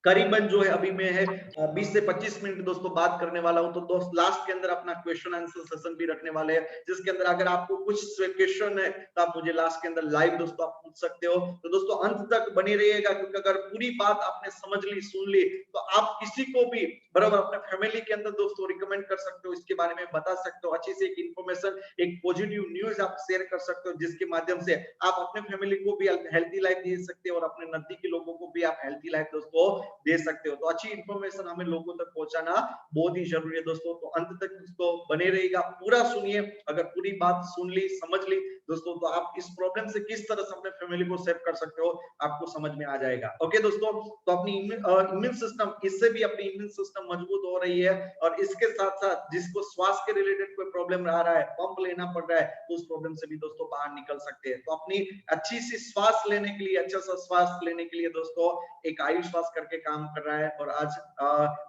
करीबन जो है अभी मैं है 20 से 25 मिनट दोस्तों बात करने वाला हूं, तो दोस्त लास्ट के अंदर अपना क्वेश्चन आंसर सेशन भी रखने वाले हैं, जिसके अंदर अगर आपको कुछ क्वेश्चन है तो आप मुझे लास्ट के अंदर लाइव दोस्तों आप पूछ सकते हो। तो दोस्तों अंत तक बने रहिएगा, क्योंकि अगर पूरी बात आपने समझ ली सुन ली तो आप किसी को भी बराबर अपने फैमिली के अंदर दोस्तों रिकमेंड कर सकते हो, इसके बारे में बता सकते हो, अच्छी से एक इन्फॉर्मेशन एक पॉजिटिव न्यूज आप शेयर कर सकते हो, जिसके माध्यम से आप अपने फैमिली को भी हेल्थी लाइफ दे सकते हो और अपने नजदीकी लोगों को भी आप हेल्थी लाइफ दोस्तों दे सकते हो। तो अच्छी इंफॉर्मेशन हमें लोगों तक पहुंचाना बहुत ही जरूरी है दोस्तों। तो अंत तक दोस्तों बने रहिएगा, पूरा सुनिए। अगर पूरी बात सुन ली समझ ली दोस्तों तो आप इस प्रॉब्लम से किस तरह से अपने फैमिली को सेव कर सकते हो आपको समझ में आ जाएगा। ओके दोस्तों, तो अपनी इम्यून सिस्टम, इससे भी अपनी इम्यून सिस्टम मजबूत हो रही है, और इसके साथ साथ जिसको श्वास के रिलेटेड कोई प्रॉब्लम आ रहा है, पंप लेना पड़ रहा है, तो उस प्रॉब्लम से भी दोस्तों बाहर निकल सकते हैं। तो अपनी अच्छी सी श्वास लेने के लिए, अच्छा सा श्वास लेने के लिए दोस्तों एक आयुष श्वास करके काम कर रहा है। और आज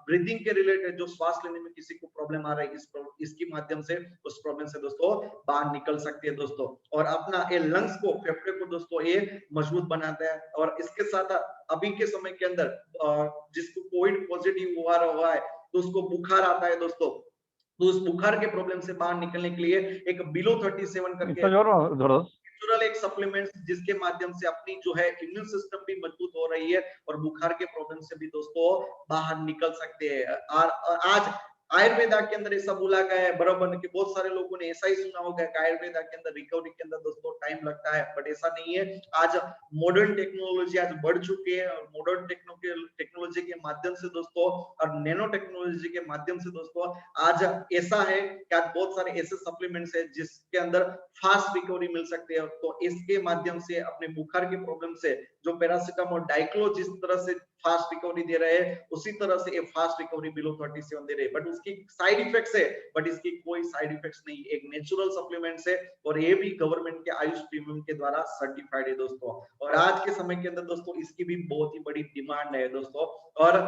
ब्रीदिंग के रिलेटेड जो श्वास लेने में किसी को प्रॉब्लम आ रहा है, इसके माध्यम से उस प्रॉब्लम से दोस्तों बाहर निकल सकते हैं दोस्तों। और अपना ये लंग्स को, फेफड़े को दोस्तों ये मजबूत बनाता है। और इसके साथ अभी के समय के अंदर जिसको कोविड पॉजिटिव हुआ है तो उसको बुखार आता है दोस्तों, तो उस बुखार के प्रॉब्लम से बाहर निकलने के लिए एक बिलो 37 करके नेचुरल एक सप्लीमेंट, जिसके माध्यम से अपनी जो है इम्यून सिस्टम भी मजबूत हो रही है और बुखार के प्रॉब्लम से भी दोस्तों बाहर निकल सकते हैं। और आज आयुर्वेदा के अंदर ऐसा बोला गया है बराबर कि बहुत सारे लोगों ने ऐसा ही सुना होगा कि आयुर्वेदा के अंदर रिकवरी के अंदर दोस्तों टाइम लगता है, बट ऐसा नहीं है। आज मॉडर्न टेक्नोलॉजी आज बढ़ चुकी है और मॉडर्न टेक्नोलॉजी के माध्यम से दोस्तों और नैनो टेक्नोलॉजी के माध्यम से दोस्तों आज ऐसा है कि आज बहुत सारे ऐसे सप्लीमेंट्स है जिसके अंदर फास्ट रिकवरी मिल सकती है। तो इसके माध्यम से अपने बुखार के प्रॉब्लम से जो पैरासिटामोल, डाइक्लो जिस तरह से फास्ट रिकवरी दे रहे हैं, उसी तरह से ये फास्ट रिकवरी बिलो 37 दे रहे हैं। बट उसकी साइड इफेक्ट्स है, बट इसकी कोई साइड इफेक्ट्स नहीं, एक नेचुरल सप्लीमेंट्स है और ये भी गवर्नमेंट के आयुष प्रीमियम के द्वारा सर्टिफाइड है दोस्तों। और आज के समय के अंदर दोस्तों इसकी भी बहुत ही बड़ी डिमांड है दोस्तों। और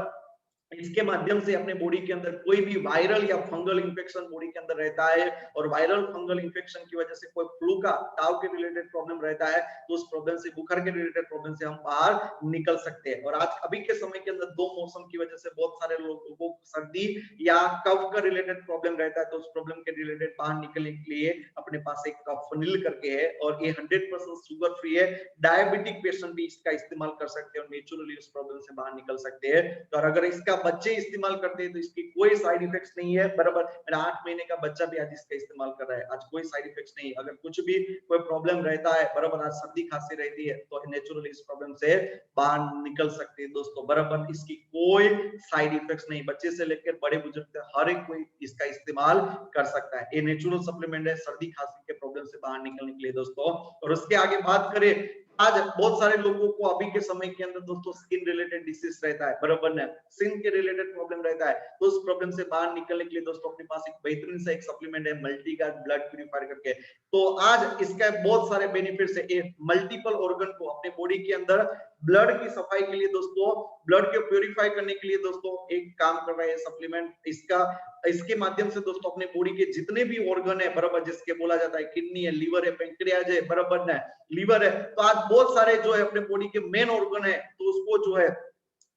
इसके माध्यम से अपने बॉडी के अंदर कोई भी वायरल या फंगल इंफेक्शन बॉडी के अंदर रहता है और वायरल फंगल इंफेक्शन की वजह से कोई फ्लू का ताव के रिलेटेड प्रॉब्लम रहता है तो उस प्रॉब्लम से, बुखार के रिलेटेड प्रॉब्लम से हम बाहर निकल सकते हैं। और आज अभी के समय के अंदर दो मौसम की वजह से बहुत सारे लोगों को सर्दी या कफ का रिलेटेड प्रॉब्लम रहता है, तो उस प्रॉब्लम के रिलेटेड बाहर निकलने के लिए अपने पास एक कफनील करके है और ये 100% शुगर फ्री है। डायबिटिक पेशेंट भी इसका इस्तेमाल कर सकते हैं और नेचुरली उस प्रॉब्लम से बाहर निकल सकते हैं। और अगर इसका बच्चे इस्तेमाल करते हैं तो इसकी कोई साइड इफेक्ट्स नहीं है। बराबर, मेरा 8 महीने का बच्चा भी आज इसका इस्तेमाल कर रहा है, आज कोई साइड इफेक्ट्स नहीं। अगर कुछ भी कोई प्रॉब्लम रहता है, बराबर, आज सर्दी खांसी रहती है तो नेचुरली इस प्रॉब्लम से बाहर निकल सकते हैं दोस्तों। बराबर, इसकी कोई साइड इफेक्ट्स नहीं, बच्चे से लेकर बड़े बुजुर्ग तक हर एक कोई इसका इस्तेमाल कर सकता है। ये नेचुरल सप्लीमेंट है सर्दी खांसी के प्रॉब्लम से बाहर निकलने के लिए दोस्तों। और उसके आगे बात करें, आज बहुत सारे लोगों को अभी के समय के अंदर दोस्तों स्किन रिलेटेड डिसीज रहता है, बराबर ना, स्किन के रिलेटेड प्रॉब्लम रहता है, तो उस प्रॉब्लम से बाहर निकलने के लिए दोस्तों अपने पास एक बेहतरीन सा एक सप्लीमेंट है मल्टीगार्ड ब्लड प्यूरिफायर करके। तो आज इसका बहुत सारे बेनिफिट्स है। एक मल्टीपल ऑर्गन को अपने बॉडी के अंदर ब्लड की सफाई के लिए दोस्तों, ब्लड को प्यूरिफाई करने के लिए दोस्तों एक काम कर रहा है सप्लीमेंट। इसके माध्यम से दोस्तों अपने बॉडी के जितने भी ऑर्गन है, बराबर, जिसके बोला जाता है किडनी है, लीवर है, पेंक्रियाज है, बराबर ना, लीवर है, तो आज बहुत सारे जो है अपने बॉडी के मेन ऑर्गन है तो उसको जो है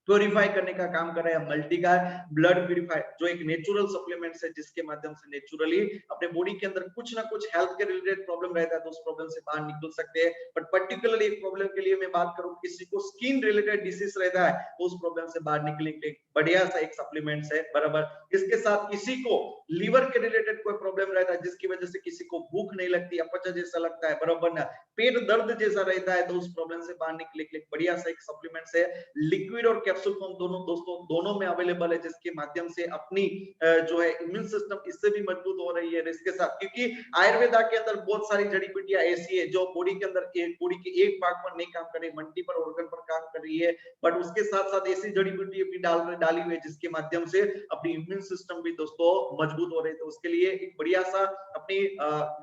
प्यूरिफाई करने का काम कर रहा है मल्टीगार्ड ब्लड प्यूरिफायर, जो एक नेचुरल सप्लीमेंट है जिसके माध्यम से नेचुरली अपने बॉडी के अंदर कुछ ना कुछ हेल्थ के रिलेटेड प्रॉब्लम रहता है तो उस प्रॉब्लम से बाहर निकल सकते हैं। बट पर्टिकुलरली एक प्रॉब्लम के लिए मैं बात करूं, किसी को स्किन रिलेटेड डिसीज रहता है तो उस प्रॉब्लम से बाहर निकलने के लिए बढ़िया सा एक सप्लीमेंट है, बराबर। इसके साथ किसी को लीवर के रिलेटेड कोई प्रॉब्लम रहता है जिसकी वजह से किसी को भूख नहीं लगती, अपचा जैसा लगता है, बराबर ना, पेट दर्द जैसा रहता है, तो उस प्रॉब्लम से बाहर निकलने के लिए बढ़िया सा एक सप्लीमेंट है। लिक्विड और कैप्सूल फॉर्म दोनों दोस्तों दोनों में अवेलेबल है, जिसके माध्यम से अपनी जो है इम्यून सिस्टम इससे भी मजबूत हो रही है। इसके साथ क्योंकि आयुर्वेदा के अंदर बहुत सारी जड़ी बूटियां ऐसी है जो बॉडी के अंदर बॉडी के एक पार्ट पर नहीं काम कर रही, मल्टीपल ऑर्गन पर काम कर रही है, बट उसके साथ साथ ऐसी जड़ी बूटियां भी डाली हुई है जिसके माध्यम से अपनी इम्यून सिस्टम भी दोस्तों मजबूत हो रही है। तो उसके लिए एक बढ़िया सा अपनी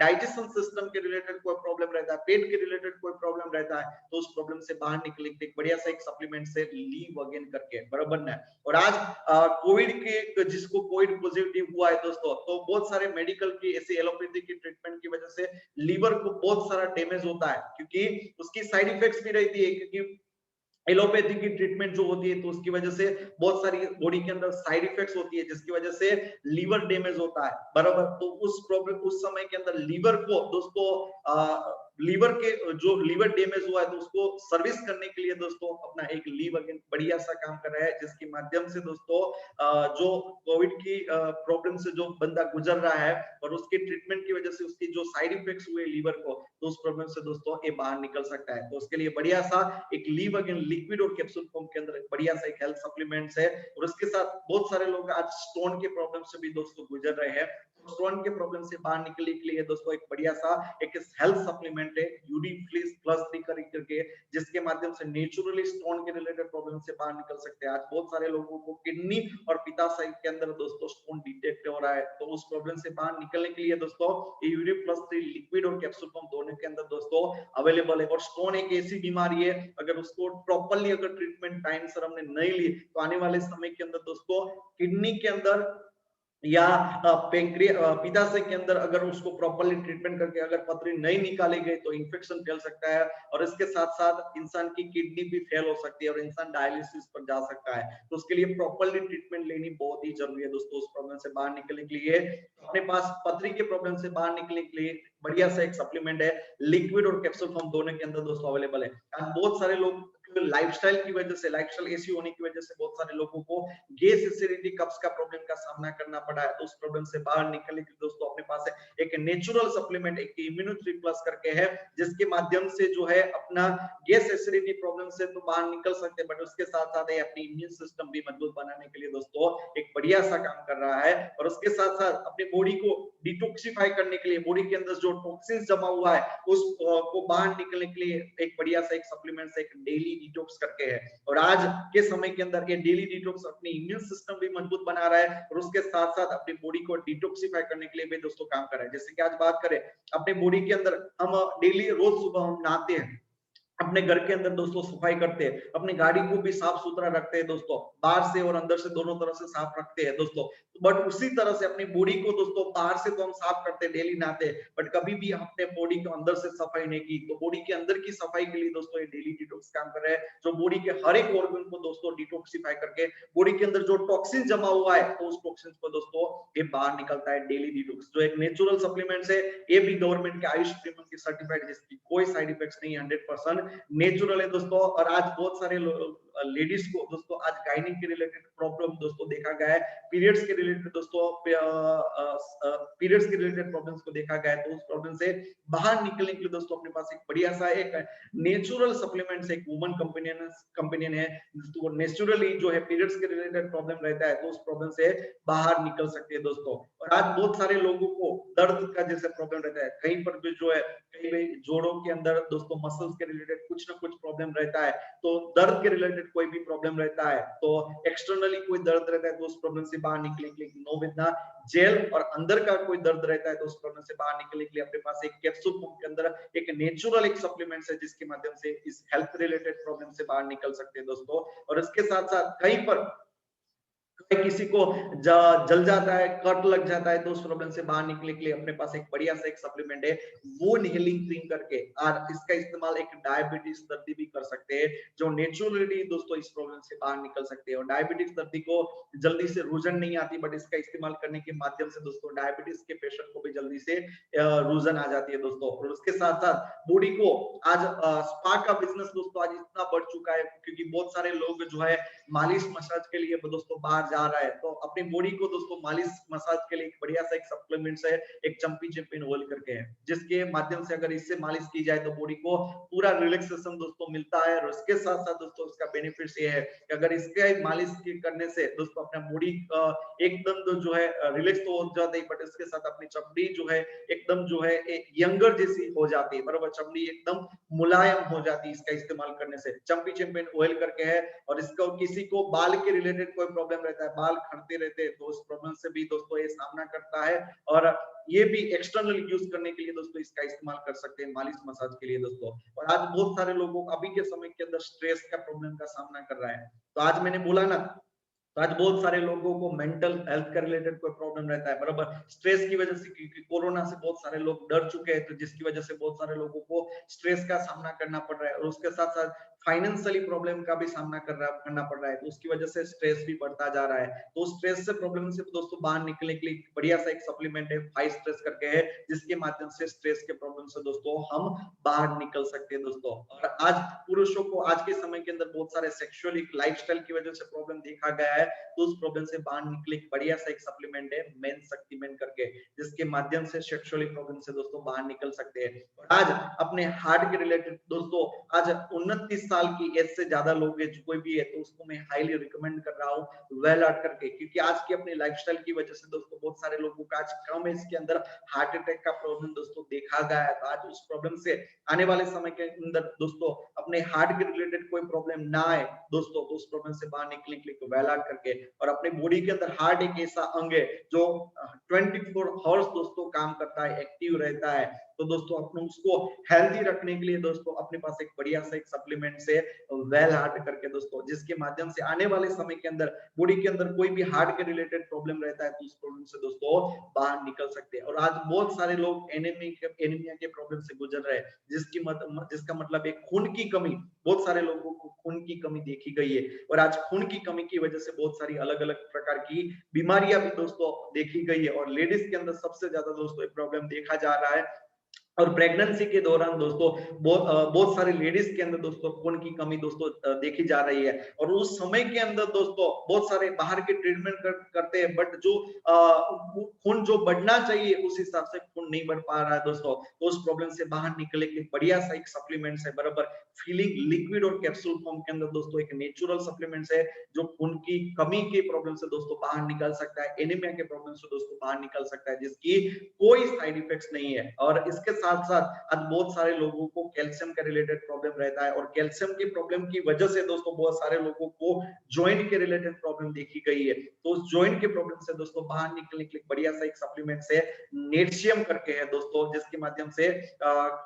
डाइजेशन सिस्टम के रिलेटेड कोई प्रॉब्लम रहता है, पेट के रिलेटेड कोई प्रॉब्लम रहता है तो उस प्रॉब्लम से बाहर निकलने के लिए बढ़िया सा एक सप्लीमेंट से लीव अगेन करके, बराबर ना। और आज कोविड के जिसको कोविड पॉजिटिव हुआ है दोस्तों, तो बहुत सारे मेडिकल की ऐसी एलोपैथी की ट्रीटमेंट की वजह से लीवर को बहुत सारा डैमेज होता है, क्योंकि उसकी साइड इफेक्ट्स भी रहती है, क्योंकि एलोपैथी की ट्रीटमेंट जो होती है तो उसकी वजह से बहुत सारी बॉडी के अंदर साइड इफेक्ट्स होती है जिसकी वजह से लीवर डैमेज होता है, बराबर। तो उस प्रॉब्लम उस समय के अंदर लीवर को दोस्तों लीवर के जो लीवर डैमेज हुआ है तो उसको सर्विस करने के लिए दोस्तों अपना एक लीव अगेन बढ़िया सा काम कर रहा है, जिसके माध्यम से दोस्तों जो कोविड की प्रॉब्लम से जो बंदा गुजर रहा है और उसके ट्रीटमेंट की वजह से उसकी जो साइड इफेक्ट्स हुए लीवर को, तो उस प्रॉब्लम से दोस्तों ये बाहर निकल सकता है। तो उसके लिए बढ़िया सा एक लीव अगेन लिक्विड और कैप्सूल फॉर्म के अंदर बढ़िया सा एक हेल्थ सप्लीमेंट्स है। और उसके साथ बहुत सारे लोग आज स्टोन के प्रॉब्लम से भी दोस्तों गुजर रहे हैं, स्टोन के प्रॉब्लम से बाहर निकलने के लिए दोस्तों एक बढ़िया सा एक हेल्थ सप्लीमेंट है UD+3 करके, जिसके माध्यम से नेचुरली स्टोन के रिलेटेड प्रॉब्लम से बाहर निकल सकते हैं। आज बहुत सारे लोगों को किडनी और पित्ताशय के अंदर दोस्तों स्टोन डिटेक्ट हो रहा है, तो उस प्रॉब्लम से बाहर निकलने के लिए दोस्तों ये UD+3 लिक्विड और कैप्सूल फॉर्म दोनों के अंदर दोस्तों अवेलेबल है। और स्टोन एक ऐसी बीमारी है, अगर उसको प्रॉपर्ली अगर ट्रीटमेंट टाइम से हमने नहीं ली तो आने वाले समय के अंदर दोस्तों किडनी के अंदर या पित्ताशय के अंदर अगर उसको प्रॉपर्ली ट्रीटमेंट करके अगर पथरी नहीं निकाली गई तो इन्फेक्शन फैल सकता है, और इसके साथ साथ इंसान की किडनी भी फेल हो सकती है और इंसान डायलिसिस पर जा सकता है। तो उसके लिए प्रॉपर्ली ट्रीटमेंट लेनी बहुत ही जरूरी है दोस्तों। उस प्रॉब्लम से बाहर निकलने के लिए अपने पास पथरी के प्रॉब्लम से बाहर निकलने के लिए बढ़िया सा एक सप्लीमेंट है, लिक्विड और कैप्सूल फॉर्म दोनों के अंदर दोस्तों अवेलेबल है। बहुत सारे लोग लाइफस्टाइल की वजह से, लाइफस्टाइल ऐसी होने की वजह से बहुत सारे लोगों को गैस एसिडिटी कब्ज का प्रॉब्लम का सामना करना पड़ा है, तो उस प्रॉब्लम से बाहर निकलने के लिए दोस्तों अपने पास है एक नेचुरल सप्लीमेंट एक इम्यूनो3+ करके है, जिसके माध्यम से जो है अपना गैस एसिडिटी प्रॉब्लम से तो बाहर निकल सकते हैं, बट उसके साथ साथ अपनी इम्यून सिस्टम भी मजबूत बनाने के लिए दोस्तों एक बढ़िया सा काम कर रहा है। और उसके साथ साथ अपनी बॉडी को डिटॉक्सिफाई करने के लिए, बॉडी के अंदर जो टॉक्सिन्स जमा हुआ है उसको बाहर निकलने के लिए एक बढ़िया सा एक सप्लीमेंट एक डेली डिटॉक्स करके है। और आज के समय के अंदर ये डेली डिटॉक्स अपनी इम्यून सिस्टम भी मजबूत बना रहा है और उसके साथ साथ अपनी बॉडी को डिटॉक्सिफाई करने के लिए भी दोस्तों काम कर रहा है। जैसे कि आज बात करें अपने बॉडी के अंदर, हम डेली रोज सुबह हम नहाते हैं, अपने घर के अंदर दोस्तों सफाई करते हैं, अपनी गाड़ी को भी साफ सुथरा रखते हैं दोस्तों, बाहर से और अंदर से दोनों तरफ से साफ रखते हैं दोस्तों। बट उसी तरह से अपनी बॉडी को दोस्तों बाहर से तो हम साफ करते हैं, डेली नहाते हैं, बट कभी भी अपने बॉडी को अंदर से सफाई नहीं की। तो बॉडी के अंदर की सफाई के लिए दोस्तों ये डेली डिटॉक्स काम कर रहा है, जो बॉडी के हर एक ऑर्गन को दोस्तों डिटॉक्सिफाई करके बॉडी के अंदर जो टॉक्सिन जमा हुआ है तो उस टॉक्सिन को दोस्तों ये बाहर निकलता है। डेली डिटॉक्स जो एक नेचुरल सप्लीमेंट्स है, ये भी गवर्नमेंट के आयुष प्रीमियम की सर्टिफाइड, जिसकी कोई साइड इफेक्ट्स नहीं, 100% नेचुरल है दोस्तों। और आज बहुत सारे लेडीज को दोस्तों आज गायनिक के रिलेटेड प्रॉब्लम दोस्तों देखा गया है, पीरियड्स के रिलेटेड दोस्तों पीरियड्स के रिलेटेड प्रॉब्लम्स को देखा गया है। तो उस प्रॉब्लम से बाहर निकलने के लिए दोस्तों अपने पास एक बढ़िया सा एक नेचुरल सप्लीमेंट्स, एक वुमन कंपेनियन है दोस्तों, नेचुरली जो है पीरियड्स के रिलेटेड प्रॉब्लम रहता है तो उस प्रॉब्लम से बाहर निकल सकते हैं दोस्तों। और आज बहुत सारे लोगों को दर्द का जैसे प्रॉब्लम रहता है, कहीं पर भी जो है कहीं भी जोड़ों के अंदर दोस्तों मसल्स के रिलेटेड कुछ ना कुछ प्रॉब्लम रहता है, तो दर्द के रिलेटेड कोई भी प्रॉब्लम रहता है, तो एक्सटर्नली कोई दर्द रहता है तो उस प्रॉब्लम से बाहर निकलने के लिए नोवेदना जेल, और अंदर का कोई दर्द रहता है तो उस प्रॉब्लम से बाहर निकलने के लिए अपने पास एक कैप्सूल फॉर्म के अंदर एक नेचुरल एक सप्लीमेंट्स है, जिसके माध्यम से इस हेल्थ रिलेटेड प्रॉब्लम से बाहर निकल सकते हैं दोस्तों। और इसके साथ साथ कहीं पर किसी को जल जाता है, कट लग जाता है, तो उस प्रॉब्लम से बाहर निकलने के लिए अपने पास एक बढ़िया सा एक सप्लीमेंट है, वो हीलिंग क्रीम करके। और इसका इस्तेमाल एक डायबिटीज दर्दी भी कर सकते हैं, जो नेचुरली दोस्तों इस प्रॉब्लम से बाहर निकल सकते हैं। और डायबिटीज दर्दी को जल्दी से रूजन नहीं आती, बट इसका इस्तेमाल करने के माध्यम से दोस्तों डायबिटीज के पेशेंट को भी जल्दी से रूजन आ जाती है दोस्तों। और उसके साथ साथ बॉडी को आज स्पा का बिजनेस दोस्तों आज इतना बढ़ चुका है, क्योंकि बहुत सारे लोग जो है मालिश मसाज के लिए दोस्तों बाहर जा रहा है, तो अपनी बॉडी को दोस्तों मालिश मसाज के लिए एक बढ़िया सा एक सप्लीमेंट्स है, एक चंपी चैंपियन ऑयल करके है, जिसके माध्यम से अगर इससे मालिश की जाए तो बॉडी को पूरा रिलैक्सेशन दोस्तों मिलता है। और उसके साथ साथ दोस्तों इसका बेनिफिट्स ये है कि अगर इसके मालिश करने से दोस्तों अपना बॉडी एकदम तो जो है रिलैक्स तो हो जाता है, बट इसके साथ अपनी चमड़ी जो है एकदम जो है यंगर जैसी हो जाती है, बराबर, चमड़ी एकदम मुलायम हो जाती है इसका इस्तेमाल करने से। चंपी चैंपियन ऑयल करके है, और इसका किसी को बाल के रिलेटेड कोई प्रॉब्लम रहता है, बाल खड़ते रहते हैं, तो उस प्रॉब्लम से भी दोस्तों ये सामना करता है। और ये भी एक्सटर्नल यूज करने के लिए दोस्तों इसका इस्तेमाल कर सकते हैं मालिश मसाज के लिए दोस्तों। और आज बहुत सारे लोगों को अभी के समय के अंदर स्ट्रेस का प्रॉब्लम का सामना कर रहा है, तो आज मैंने बोला ना, तो आज बहुत सारे लोगों को मेंटल हेल्थ का रिलेटेड कोई प्रॉब्लम रहता है, बराबर, स्ट्रेस की वजह से, क्योंकि कोरोना से बहुत सारे लोग डर चुके हैं, तो जिसकी वजह से बहुत सारे लोगों को स्ट्रेस का सामना करना पड़ रहा है। और उसके साथ साथ फाइनेंशियली प्रॉब्लम का भी सामना करना पड़ रहा है, तो उसकी वजह से स्ट्रेस भी बढ़ता जा रहा है। तो स्ट्रेस से प्रॉब्लम से दोस्तों बाहर निकलने के लिए बढ़िया सा एक सप्लीमेंट है, हाई स्ट्रेस करके है, जिसके माध्यम से स्ट्रेस के प्रॉब्लम से दोस्तों हम बाहर निकल सकते हैं दोस्तों। और आज पुरुषों को आज के समय के अंदर बहुत सारे सेक्सुअल लाइफस्टाइल की वजह से प्रॉब्लम देखा गया है, तो उस प्रॉब्लम से बाहर निकले बढ़िया सा एक सप्लीमेंट है, मेन शक्तिमेंट करके, जिसके माध्यम से सेक्सुअली प्रॉब्लम से दोस्तों बाहर निकल सकते हैं। और आज अपने हार्ट के रिलेटेड दोस्तों आज 29 साल की एज से ज्यादा लोग है, कोई भी है, तो उसको मैं हाईली रिकमेंड कर रहा हूँ वेल आर्ट करके, क्योंकि आज की अपनी लाइफस्टाइल की वजह से दोस्तों बहुत सारे लोगों का आज कम एज के अंदर हार्ट अटैक का प्रॉब्लम दोस्तों देखा गया है। तो आज उस प्रॉब्लम से आने वाले समय के अंदर दोस्तों अपने हार्ट के रिलेटेड कोई प्रॉब्लम ना आए दोस्तों, तो उस प्रॉब्लम से बाहर निकलने के लिए वेल आर्ट करके। और अपने बॉडी के अंदर हार्ट एक ऐसा अंग है जो 24 आवर्स दोस्तों काम करता है, एक्टिव रहता है, तो दोस्तों अपने उसको हेल्दी रखने के लिए दोस्तों अपने पास एक बढ़िया सा एक सप्लीमेंट से वेल हार्ट करके दोस्तों, जिसके माध्यम से आने वाले समय के अंदर बॉडी के अंदर कोई भी हार्ट के रिलेटेड प्रॉब्लम रहता है तो उस प्रॉब्लम से दोस्तों बाहर निकल सकते हैं। और आज बहुत सारे लोग एनीमिया के प्रॉब्लम से गुजर रहे हैं, जिसका मतलब एक खून की कमी, बहुत सारे लोगों को खून की कमी देखी गई है। और आज खून की कमी की वजह से बहुत सारी अलग अलग प्रकार की बीमारियां भी दोस्तों देखी गई है। और लेडीज के अंदर सबसे ज्यादा दोस्तों प्रॉब्लम देखा जा रहा है। और प्रेगनेंसी के दौरान दोस्तों बहुत सारे लेडीज के अंदर दोस्तों खून की कमी दोस्तों देखी जा रही है। और उस समय के अंदर दोस्तों बहुत सारे बाहर के ट्रीटमेंट करते हैं, बट जो खून जो बढ़ना चाहिए उस हिसाब से खून नहीं बढ़ पा रहा है दोस्तों, तो उस प्रॉब्लम से बाहर निकलने के लिए बढ़िया सा एक सप्लीमेंट्स है, बराबर, फीलिंग लिक्विड और कैप्सूल फॉर्म के अंदर दोस्तों एक नेचुरल सप्लीमेंट्स है, जो खून की कमी के प्रॉब्लम से दोस्तों बाहर निकल सकता है, एनीमिया के प्रॉब्लम से दोस्तों बाहर निकल सकता है, जिसकी कोई साइड इफेक्ट्स नहीं है। और इसके साथ साथ आज बहुत सारे लोगों को कैल्शियम का रिलेटेड प्रॉब्लम रहता है, और कैल्शियम की प्रॉब्लम की वजह से दोस्तों बहुत सारे लोगों को जॉइंट के रिलेटेड प्रॉब्लम देखी गई है। तो उस जॉइंट के प्रॉब्लम से दोस्तों बाहर निकलने के लिए बढ़िया सा एक सप्लीमेंट है नेटशियम करके है दोस्तों, जिसके माध्यम से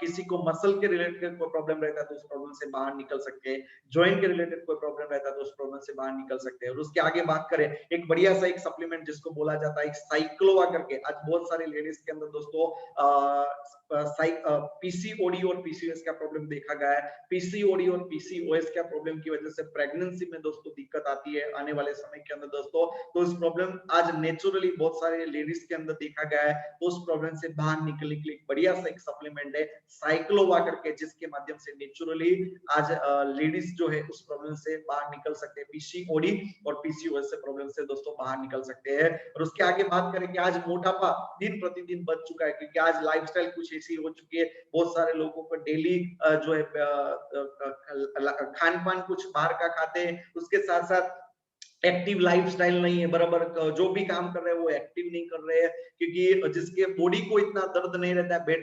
किसी को मसल के रिलेटेड कोई प्रॉब्लम रहता है तो उस प्रॉब्लम से बाहर निकल सकते हैं, जॉइंट के रिलेटेड कोई प्रॉब्लम रहता है तो उस प्रॉब्लम से बाहर निकल सकते हैं। और उसके आगे बात करें एक बढ़िया सा एक सप्लीमेंट जिसको बोला जाता है साइक्लोवा करके, आज बहुत सारे लेडीज के अंदर दोस्तों पीसीओडी और पीसीओएस का प्रॉब्लम देखा गया है। पीसीओडी और पीसीओएस का प्रॉब्लम की वजह से प्रेगनेंसी में दोस्तों दिक्कत आती है आने वाले समय के अंदर दोस्तों, तो इस प्रॉब्लम आज नेचुरली बहुत सारे लेडीज के अंदर देखा गया है। तो उस प्रॉब्लम से बाहर निकलने के लिए बढ़िया सा एक सप्लीमेंट है साइक्लोवा करके, जिसके माध्यम से नेचुरली आज लेडीज जो है उस प्रॉब्लम से बाहर निकल सकते हैं, पीसीओडी और पीसीओएस से प्रॉब्लम से दोस्तों बाहर निकल सकते हैं। और उसके आगे बात करें कि आज मोटापा दिन प्रतिदिन बढ़ चुका है, क्योंकि आज लाइफस्टाइल कुछ ऐसी हो चुकी है, बहुत सारे लोगों को डेली जो है खान पान कुछ बाहर का खाते हैं, उसके साथ साथ एक्टिव लाइफस्टाइल नहीं है, बराबर जो भी काम कर रहे हैं वो एक्टिव नहीं कर रहे हैं, क्योंकि जिसके बॉडी को इतना दर्द नहीं रहता है,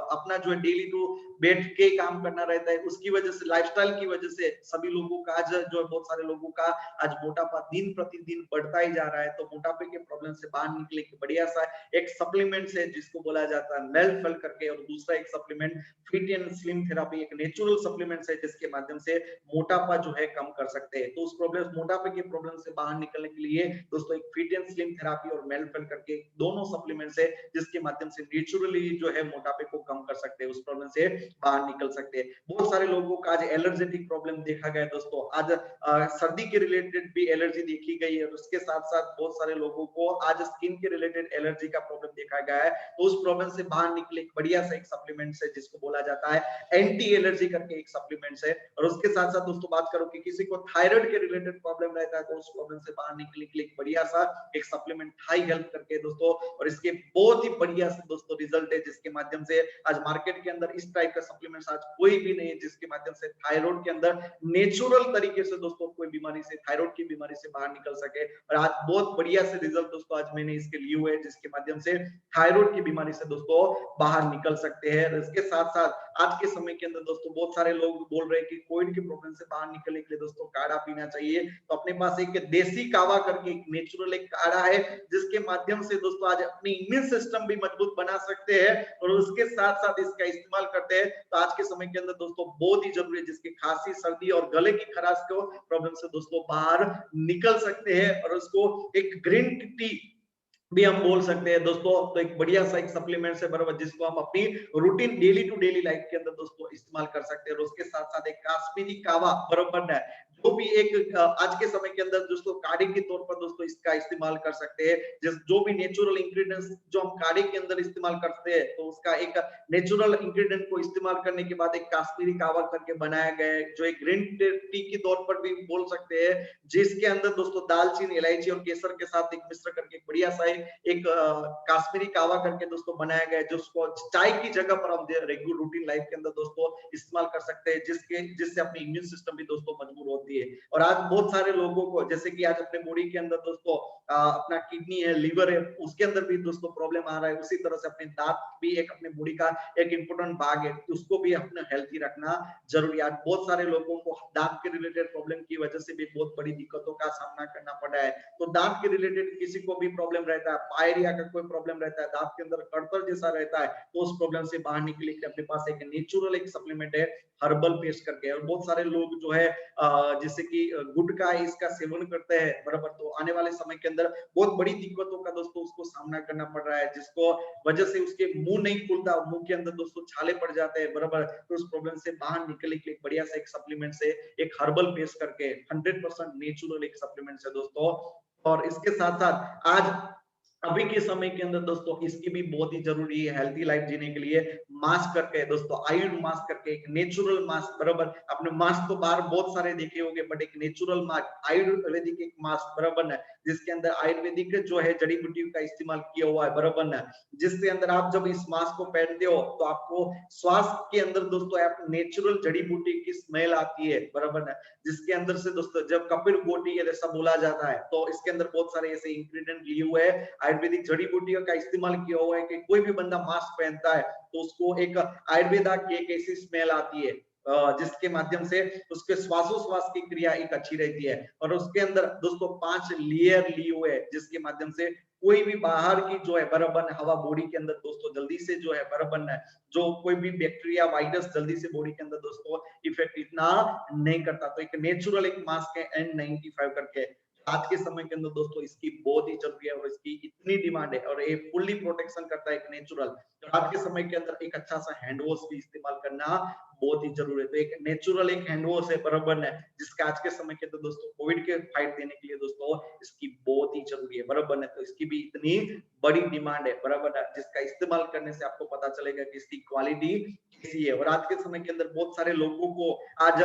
अपना जो है डेली टू बैठ के काम करना रहता है, उसकी वजह से लाइफस्टाइल की वजह से सभी लोगों का आज जो है बहुत सारे लोगों का आज मोटापा दिन प्रतिदिन बढ़ता ही जा रहा है। तो मोटापे के प्रॉब्लम से बाहर निकले के बढ़िया सा एक सप्लीमेंट है जिसको बोला जाता है मेलफेल करके, और दूसरा एक supplement fit and slim therapy, एक नेचुरल सप्लीमेंट है जिसके माध्यम से मोटापा जो है कम कर सकते हैं। तो उस प्रॉब्लम मोटापे के प्रॉब्लम से बाहर निकलने के लिए दोस्तों एक फिट एंड स्लिम थेरेपी और मेलफेल करके दोनों सप्लीमेंट्स है जिसके माध्यम से नेचुरली जो है मोटापे को कम कर सकते हैं, उस प्रॉब्लम से बाहर निकल सकते हैं। बहुत सारे लोगों का आज एलर्जेटिक प्रॉब्लम देखा गया है दोस्तों, आज सर्दी के रिलेटेड भी एलर्जी देखी गई है, और उसके साथ साथ बहुत सारे लोगों को आज स्किन के रिलेटेड एलर्जी का प्रॉब्लम देखा गया है। तो उस प्रॉब्लम से बाहर निकले एक बढ़िया सा एक सप्लीमेंट है जिसको बोला जाता है एंटी एलर्जी करके एक सप्लीमेंट है। और उसके साथ साथ दोस्तों बात करो कि किसी को थायराइड के रिलेटेड प्रॉब्लम रहता है तो उस प्रॉब्लम से बाहर निकलने के लिए एक बढ़िया सा एक सप्लीमेंट हाई हेल्थ करके दोस्तों, और इसके बहुत ही बढ़िया से दोस्तों रिजल्ट है, जिसके माध्यम से आज मार्केट के अंदर इस टाइप का सप्लीमेंट आज कोई भी नहीं है जिसके माध्यम से थायराइड के अंदर नेचुरल तरीके से दोस्तों कोई बीमारी से, थायराइड की बीमारी से बाहर निकल सके। और आज बहुत बढ़िया से रिजल्ट दोस्तों आज मैंने इसके लिए हुए, जिसके माध्यम से थायराइड की बीमारी से दोस्तों बाहर निकल सकते हैं। इसके साथ साथ आज के समय के अंदर दोस्तों बहुत सारे लोग बोल रहे हैं कि कोविड की प्रॉब्लम से बाहर निकलने के लिए दोस्तों काढ़ा पीना चाहिए, तो अपने पास एक देसी कावा करके एक नेचुरल एक काढ़ा है जिसके माध्यम से दोस्तों आज अपनी इम्यून सिस्टम भी मजबूत बना सकते हैं, और उसके साथ साथ इसका इस्तेमाल करते हैं। तो आज के समय के अंदर दोस्तों बहुत ही जरूरी है, जिसकी खांसी, सर्दी और गले की खराश को प्रॉब्लम से दोस्तों बाहर निकल सकते हैं, और उसको एक ग्रीन टी भी हम बोल सकते हैं दोस्तों। तो एक बढ़िया सा एक सप्लीमेंट है बराबर, जिसको हम अपनी routine daily to daily life के अंदर दोस्तों इस्तेमाल कर सकते हैं। और उसके साथ साथ एक काश्मीरी कावा बराबर है, जो भी एक आज के समय के अंदर दोस्तों काढ़े के तौर पर दोस्तों इसका इस्तेमाल कर सकते हैं। जो भी नेचुरल इंग्रेडिएंट्स जो हम काढ़े के अंदर इस्तेमाल करते हैं, तो उसका एक नेचुरल इंग्रेडिएंट को इस्तेमाल करने के बाद एक काश्मीरी कावा करके बनाया गया है, जो एक ग्रीन टी के तौर पर भी बोल सकते हैं, जिसके अंदर दोस्तों दालचीनी, इलायची और केसर के साथ एक मिश्र करके एक बढ़िया सा एक काश्मीरी कावा करके दोस्तों बनाया गया है, जिसको चाय की जगह पर हम रेगुलर रूटीन लाइफ के अंदर दोस्तों इस्तेमाल कर सकते हैं, जिससे अपनी इम्यून सिस्टम भी दोस्तों मजबूत होती है। और आज बहुत सारे लोगों को, जैसे कि आज अपने बॉडी के अंदर दोस्तों अपना किडनी है, लीवर है, उसके अंदर भी दोस्तों प्रॉब्लम आ रहा है, उसी तरह से अपने दांत भी एक अपने बॉडी का एक इंपॉर्टेंट भाग है, उसको भी अपने हेल्थी रखना जरूरी है। आज बहुत सारे लोगों को दांत के रिलेटेड प्रॉब्लम की वजह से भी बहुत बड़ी दिक्कतों का सामना करना पड़ रहा है। तो दांत के रिलेटेड किसी को भी प्रॉब्लम रहता है, पायरिया का कोई प्रॉब्लम रहता है, दांत के अंदर कड़तर जैसा रहता है, तो उस प्रॉब्लम से बाहर निकलने के लिए अपने पास एक नेचुरल एक सप्लीमेंट है हर्बल पेस्ट करके। और बहुत सारे लोग जो है जैसे कि गुटखा इसका सेवन करते हैं बराबर, तो आने वाले समय के अंदर बहुत बड़ी दिक्कतों का दोस्तों उसको सामना करना पड़ रहा है, जिसको वजह से उसके मुंह नहीं खुलता, मुंह के अंदर दोस्तों छाले पड़ जाते हैं बराबर। तो उस प्रॉब्लम से बाहर निकलने के लिए बढ़िया सा एक सप्लीमेंट से एक हर्बल पेस्ट करके 100% नेचुरल एक सप्लीमेंट है दोस्तों। और इसके साथ साथ आज अभी के समय के अंदर दोस्तों इसकी भी बहुत ही जरूरी है हेल्थी लाइफ जीने के लिए, मास्क करके दोस्तों, आयुर्वेद मास्क करके एक नेचुरल मास्क बराबर। आपने मास्क तो बाहर बहुत सारे देखे होंगे, बट एक नेचुरल मास्क आयुर्वेदिक एक मास्क बराबर है, जिसके अंदर आयुर्वेदिक जो है जड़ी बूटियों का इस्तेमाल किया हुआ है बराबर है, जिसके अंदर आप जब इस मास्क को पहनते हो तो आपको श्वास के अंदर दोस्तों आप नेचुरल जड़ी बूटी की स्मेल आती है बराबर है, जिसके अंदर से दोस्तों जब कपिल गोटी ऐसा बोला जाता है, तो इसके अंदर बहुत सारे ऐसे इंग्रेडिएंट लिए हुए हैं आयुर्वेदिक जड़ी बूटियों का इस्तेमाल किया हुआ है कि कोई भी बंदा मास्क पहनता है तो उसको एक आयुर्वेदा की एक ऐसी स्मेल आती है जिसके माध्यम से उसके श्वासोश्वास की क्रिया एक अच्छी रहती है। और उसके अंदर दोस्तों 5 लेयर लिए हुए है जिसके माध्यम से कोई भी बाहर की जो है बराबर हवा बॉडी के अंदर दोस्तों जल्दी से जो है बराबर जो कोई भी बैक्टीरिया वायरस जल्दी से बॉडी के अंदर दोस्तों इफेक्ट इतना नहीं करता। तो एक नेचुरल एक मास्क है N95 करके, आज के समय के अंदर दोस्तों इसकी बहुत ही जरूरी है और इसकी इतनी डिमांड है और ये फुल्ली प्रोटेक्शन करता है एक नेचुरल। तो आज के समय के अंदर एक अच्छा सा हैंड वॉश भी इस्तेमाल करना बहुत ही जरूरी है। तो एक नेचुरल एक हैंड वॉश है बराबर है जिसका आज के समय के अंदर दोस्तों कोविड के फाइट देने के लिए दोस्तों इसकी बहुत ही जरूरी है बराबर है। तो इसकी भी इतनी बड़ी डिमांड है बराबर है जिसका इस्तेमाल करने से आपको पता चलेगा कि इसकी क्वालिटी कैसी है। और आज के समय के अंदर बहुत सारे लोगों को आज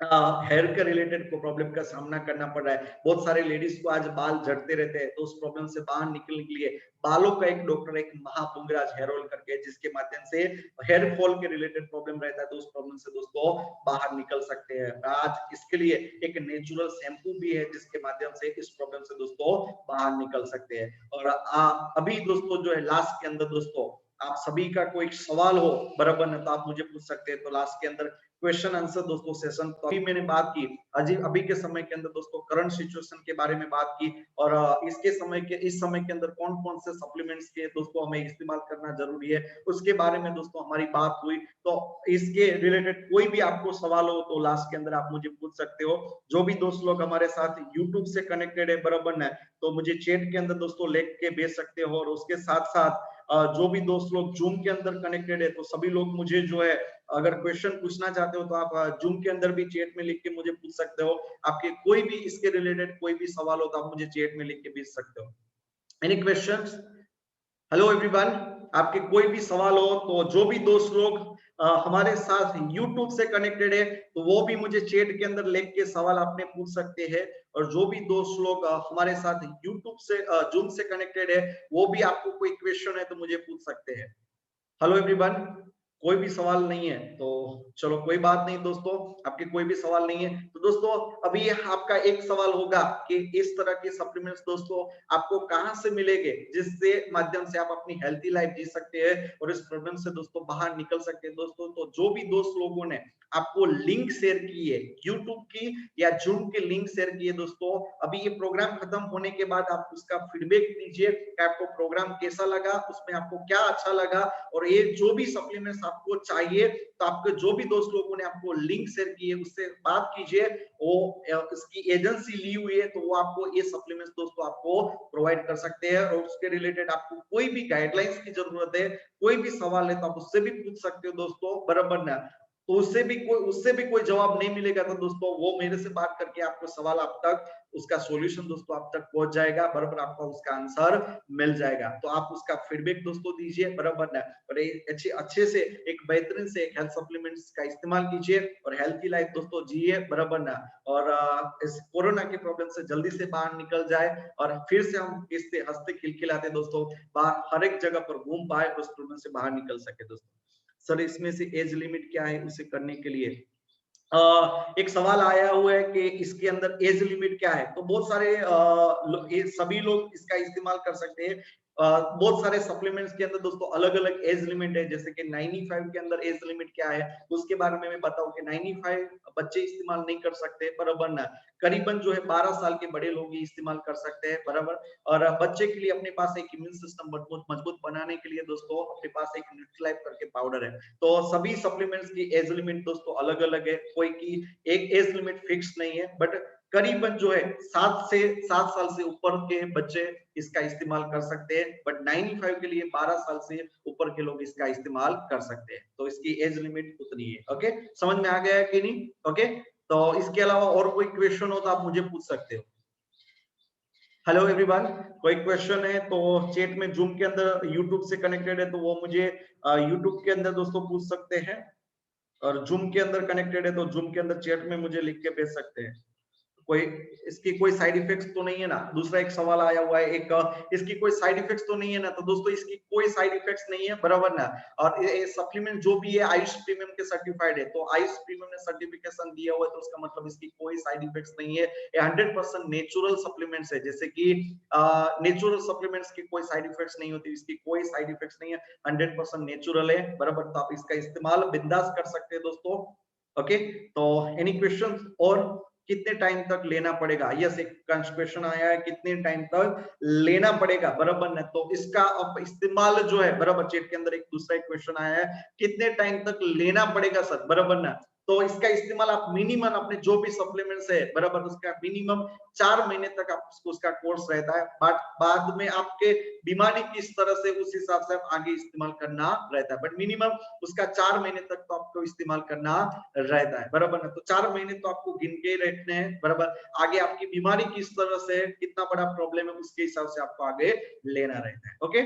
हेयर के रिलेटेड प्रॉब्लम का सामना करना पड़ रहा है। बहुत सारे लेडीज को आज बाल झड़ते रहते हैं तो उस प्रॉब्लम से बाहर निकलने के लिए बालों का एक डॉक्टर एक महापुंगराज हेयर ऑयल करके जिसके माध्यम से हेयर फॉल के रिलेटेड प्रॉब्लम रहता है तो उस प्रॉब्लम से दोस्तों बाहर निकल सकते हैं। आज इसके लिए एक नेचुरल शैम्पू भी है जिसके माध्यम से इस प्रॉब्लम से दोस्तों बाहर निकल सकते हैं। और अभी दोस्तों जो है लास्ट के अंदर दोस्तों आप सभी का कोई सवाल हो बराबर है तो आप मुझे पूछ सकते हैं। तो लास्ट के अंदर क्वेश्चन आंसर दोस्तों सेशन तो अभी मैंने बात की अभी के समय के अंदर दोस्तों करंट सिचुएशन के बारे में बात की और इस समय के अंदर कौन कौन से सप्लीमेंट्स के दोस्तों हमें इस्तेमाल करना जरूरी है उसके बारे में दोस्तों हमारी बात हुई। तो इसके रिलेटेड कोई भी आपको सवाल हो तो लास्ट के अंदर आप मुझे पूछ सकते हो। जो भी दोस्त लोग हमारे साथ यूट्यूब से कनेक्टेड है बराबर है तो मुझे चैट के अंदर दोस्तों लिख के भेज सकते हो। और उसके साथ साथ जो भी दोस्त लोग जूम के अंदर कनेक्टेड है तो सभी लोग मुझे जो है अगर क्वेश्चन पूछना चाहते हो तो आप जूम के अंदर भी चैट में लिख के मुझे पूछ सकते हो। आपके कोई भी इसके रिलेटेड कोई भी सवाल हो तो आप मुझे चैट में लिख के भेज सकते हो। Any questions? हेलो एवरीवन, आपके कोई भी सवाल हो तो जो भी दोस्त लोग हमारे साथ YouTube से कनेक्टेड है तो वो भी मुझे चैट के अंदर लिख के सवाल आपने पूछ सकते हैं। और जो भी दोस्त लोग हमारे साथ YouTube से जूम से कनेक्टेड है वो भी आपको कोई क्वेश्चन है तो मुझे पूछ सकते हैं। हेलो एवरीवन, कोई भी सवाल नहीं है तो चलो कोई बात नहीं दोस्तों, आपके कोई भी सवाल नहीं है तो दोस्तों अभी आपका एक सवाल होगा कि इस तरह के सप्लीमेंट्स दोस्तों आपको कहां से मिलेंगे जिससे माध्यम से आप अपनी हेल्थी लाइफ जी सकते हैं और इस प्रॉब्लम से दोस्तों बाहर निकल सकते हैं। दोस्तों तो जो भी दोस्त लोगों ने आपको लिंक शेयर की है यूट्यूब की या जूम की लिंक शेयर की है दोस्तों, अभी ये प्रोग्राम खत्म होने के बाद आप उसका फीडबैक दीजिए कि आपको प्रोग्राम कैसा लगा, उसमें आपको क्या अच्छा लगा। और ये जो भी सप्लीमेंट्स आपको चाहिए तो आपके जो भी दोस्त लोगों ने आपको लिंक शेयर की है उससे बात कीजिए, वो इसकी एजेंसी ली हुई है तो वो आपको ये सप्लीमेंट्स दोस्तों आपको प्रोवाइड कर सकते हैं। और उसके रिलेटेड आपको कोई भी गाइडलाइंस की जरूरत है, कोई भी सवाल है तो आप उससे भी पूछ सकते हो दोस्तों बराबर ना। तो उससे भी कोई जवाब नहीं मिलेगा तो दोस्तों वो मेरे से बात करके आपको सवाल आप तक उसका सॉल्यूशन दोस्तों आप तक पहुंच जाएगा बराबर, आपका उसका आंसर मिल जाएगा। तो आप उसका फीडबैक दोस्तों दीजिए बराबर ना। और अच्छे से एक बेहतरीन से हेल्थ सप्लीमेंट्स का इस्तेमाल कीजिए और हेल्थी लाइफ दोस्तों जिए बराबर ना। और इस कोरोना की प्रॉब्लम से जल्दी से बाहर निकल जाए और फिर से हम इससे हंसते खिलखिलाते दोस्तों बाहर हर एक जगह पर घूम पाए, उस प्रॉब्लम से बाहर निकल सके दोस्तों। सर इसमें से एज लिमिट क्या है उसे करने के लिए? एक सवाल आया हुआ है कि इसके अंदर एज लिमिट क्या है। तो बहुत सारे सभी लोग इसका इस्तेमाल कर सकते हैं। बहुत सारे सप्लीमेंट्स के अंदर दोस्तों अलग अलग एज लिमिट है, जैसे कि 95 के अंदर एज लिमिट क्या है उसके बारे में मैं बताऊं कि 95 बच्चे इस्तेमाल नहीं कर सकते बराबर ना, करीबन जो है 12 साल के बड़े लोग ही इस्तेमाल कर सकते हैं बराबर। और बच्चे के लिए अपने पास एक इम्यून सिस्टम मजबूत बनाने के लिए दोस्तों अपने पास एक न्यूट्रीलाइफ करके पाउडर है। तो सभी सप्लीमेंट्स की एज लिमिट दोस्तों अलग अलग है, कोई की एक एज लिमिट फिक्स नहीं है, बट करीबन जो है 7 साल से ऊपर के बच्चे इसका इस्तेमाल कर सकते हैं, बट 95 के लिए 12 साल से ऊपर के लोग इसका इस्तेमाल कर सकते हैं। तो इसकी एज लिमिट उतनी है। ओके, समझ में आ गया है कि नहीं? ओके, तो इसके अलावा और कोई क्वेश्चन हो तो आप मुझे पूछ सकते हो। हेलो एवरीवन, कोई क्वेश्चन है तो चैट में जूम के अंदर यूट्यूब से कनेक्टेड है तो वो मुझे यूट्यूब के अंदर दोस्तों पूछ सकते हैं, और जूम के अंदर कनेक्टेड है तो जूम के अंदर चैट में मुझे लिख के भेज सकते हैं। कोई इसकी कोई साइड इफेक्ट्स तो नहीं है ना। दूसरा एक सवाल आया हुआ है, एक इसकी कोई साइड इफेक्ट्स तो नहीं है ना। तो दोस्तों इसकी कोई साइड इफेक्ट्स नहीं है, बराबर ना। और ये सप्लीमेंट जो भी है आयुष प्रीमियम के सर्टिफाइड है, तो आयुष प्रीमियम ने सर्टिफिकेशन दिया हुआ है, तो उसका मतलब इसकी कोई साइड इफेक्ट्स नहीं है। ये 100% नेचुरल सप्लीमेंट्स है, जैसे कि नेचुरल सप्लीमेंट्स की कोई साइड इफेक्ट्स नहीं होती, इसकी कोई साइड इफेक्ट्स नहीं है, 100% नेचुरल है, बराबर। तो आप इसका इस्तेमाल बिंदास कर सकते हैं दोस्तों। ओके, तो एनी क्वेश्चंस? और कितने टाइम तक लेना पड़ेगा? यस, एक क्वेश्चन आया है, कितने टाइम तक लेना पड़ेगा, बराबर ना। तो इसका अब इस्तेमाल जो है, बराबर, चैट के अंदर एक दूसरा एक क्वेश्चन आया है, कितने टाइम तक लेना पड़ेगा सर, बराबर ना। तो इसका इस्तेमाल आप मिनिमम अपने जो भी सप्लीमेंट्स है, बराबर, उसका मिनिमम 4 महीने तक आप उसका कोर्स रहता है। बाद में आपके बीमारी किस तरह से, उस हिसाब से आप आगे इस्तेमाल करना रहता है, बट मिनिमम उसका 4 महीने तक तो आपको इस्तेमाल करना रहता है, बराबर ना। तो 4 महीने तो आपको गिन के रखने हैं, बराबर। आगे आपकी बीमारी किस तरह से, कितना बड़ा प्रॉब्लम है, उसके हिसाब से आपको आगे लेना रहता है। ओके,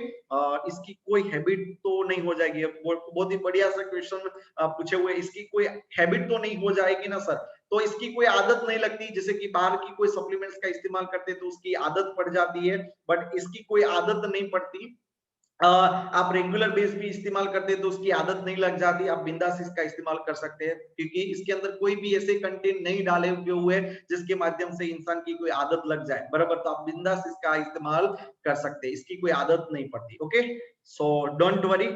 इसकी कोई हैबिट तो नहीं हो जाएगी? बहुत ही बढ़िया सा क्वेश्चन पूछे हुए, इसकी कोई हैबिट तो नहीं हो जाएगी ना सर? तो इसकी कोई आदत नहीं लगती, जैसे कि बाहर की कोई सप्लीमेंट्स का इस्तेमाल करते हैं तो उसकी आदत पड़ जाती है, बट इसकी कोई आदत नहीं पड़ती। आप रेगुलर बेस भी इस्तेमाल करते हैं तो उसकी आदत नहीं लग जाती, आप बिंदास इसका इस्तेमाल कर सकते हैं, क्योंकि इसके अंदर कोई भी ऐसे कंटेंट नहीं डाले हुए जिसके माध्यम से इंसान की कोई आदत लग जाए, बराबर। तो आप बिंदास इसका इस्तेमाल कर सकते हैं, इसकी कोई आदत नहीं पड़ती। Okay, so don't worry.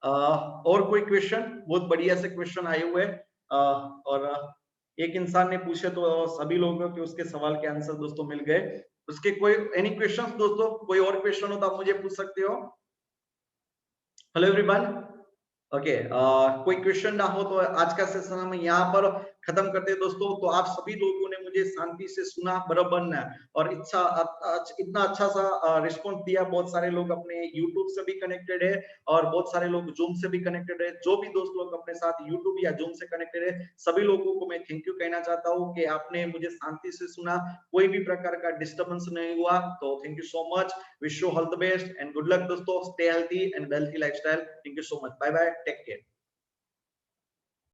और कोई क्वेश्चन? बहुत बढ़िया से क्वेश्चन आए हुए हैं, और एक इंसान ने पूछे तो सभी लोगों के उसके सवाल के आंसर दोस्तों मिल गए। उसके कोई एनी क्वेश्चंस दोस्तों? कोई और क्वेश्चन हो तो आप मुझे पूछ सकते हो। Hello everyone. ओके, कोई क्वेश्चन ना हो तो आज का सेशन हम यहाँ पर खत्म करते हैं दोस्तों। तो आप सभी लोगों ने मुझे शांति से सुना, बराबर ना, और इतना अच्छा सा रिस्पॉन्स दिया। बहुत सारे लोग अपने यूट्यूब से भी कनेक्टेड है और बहुत सारे लोग जूम से भी कनेक्टेड है। जो भी दोस्त लोग अपने साथ यूट्यूब या जूम से कनेक्टेड है, सभी लोगों को मैं थैंक यू कहना चाहता हूँ कि आपने मुझे शांति से सुना, कोई भी प्रकार का डिस्टर्बेंस नहीं हुआ। तो thank you so much, wish you all the best and good luck दोस्तों। Stay healthy and wealthy lifestyle. Thank you so much, bye bye, take care.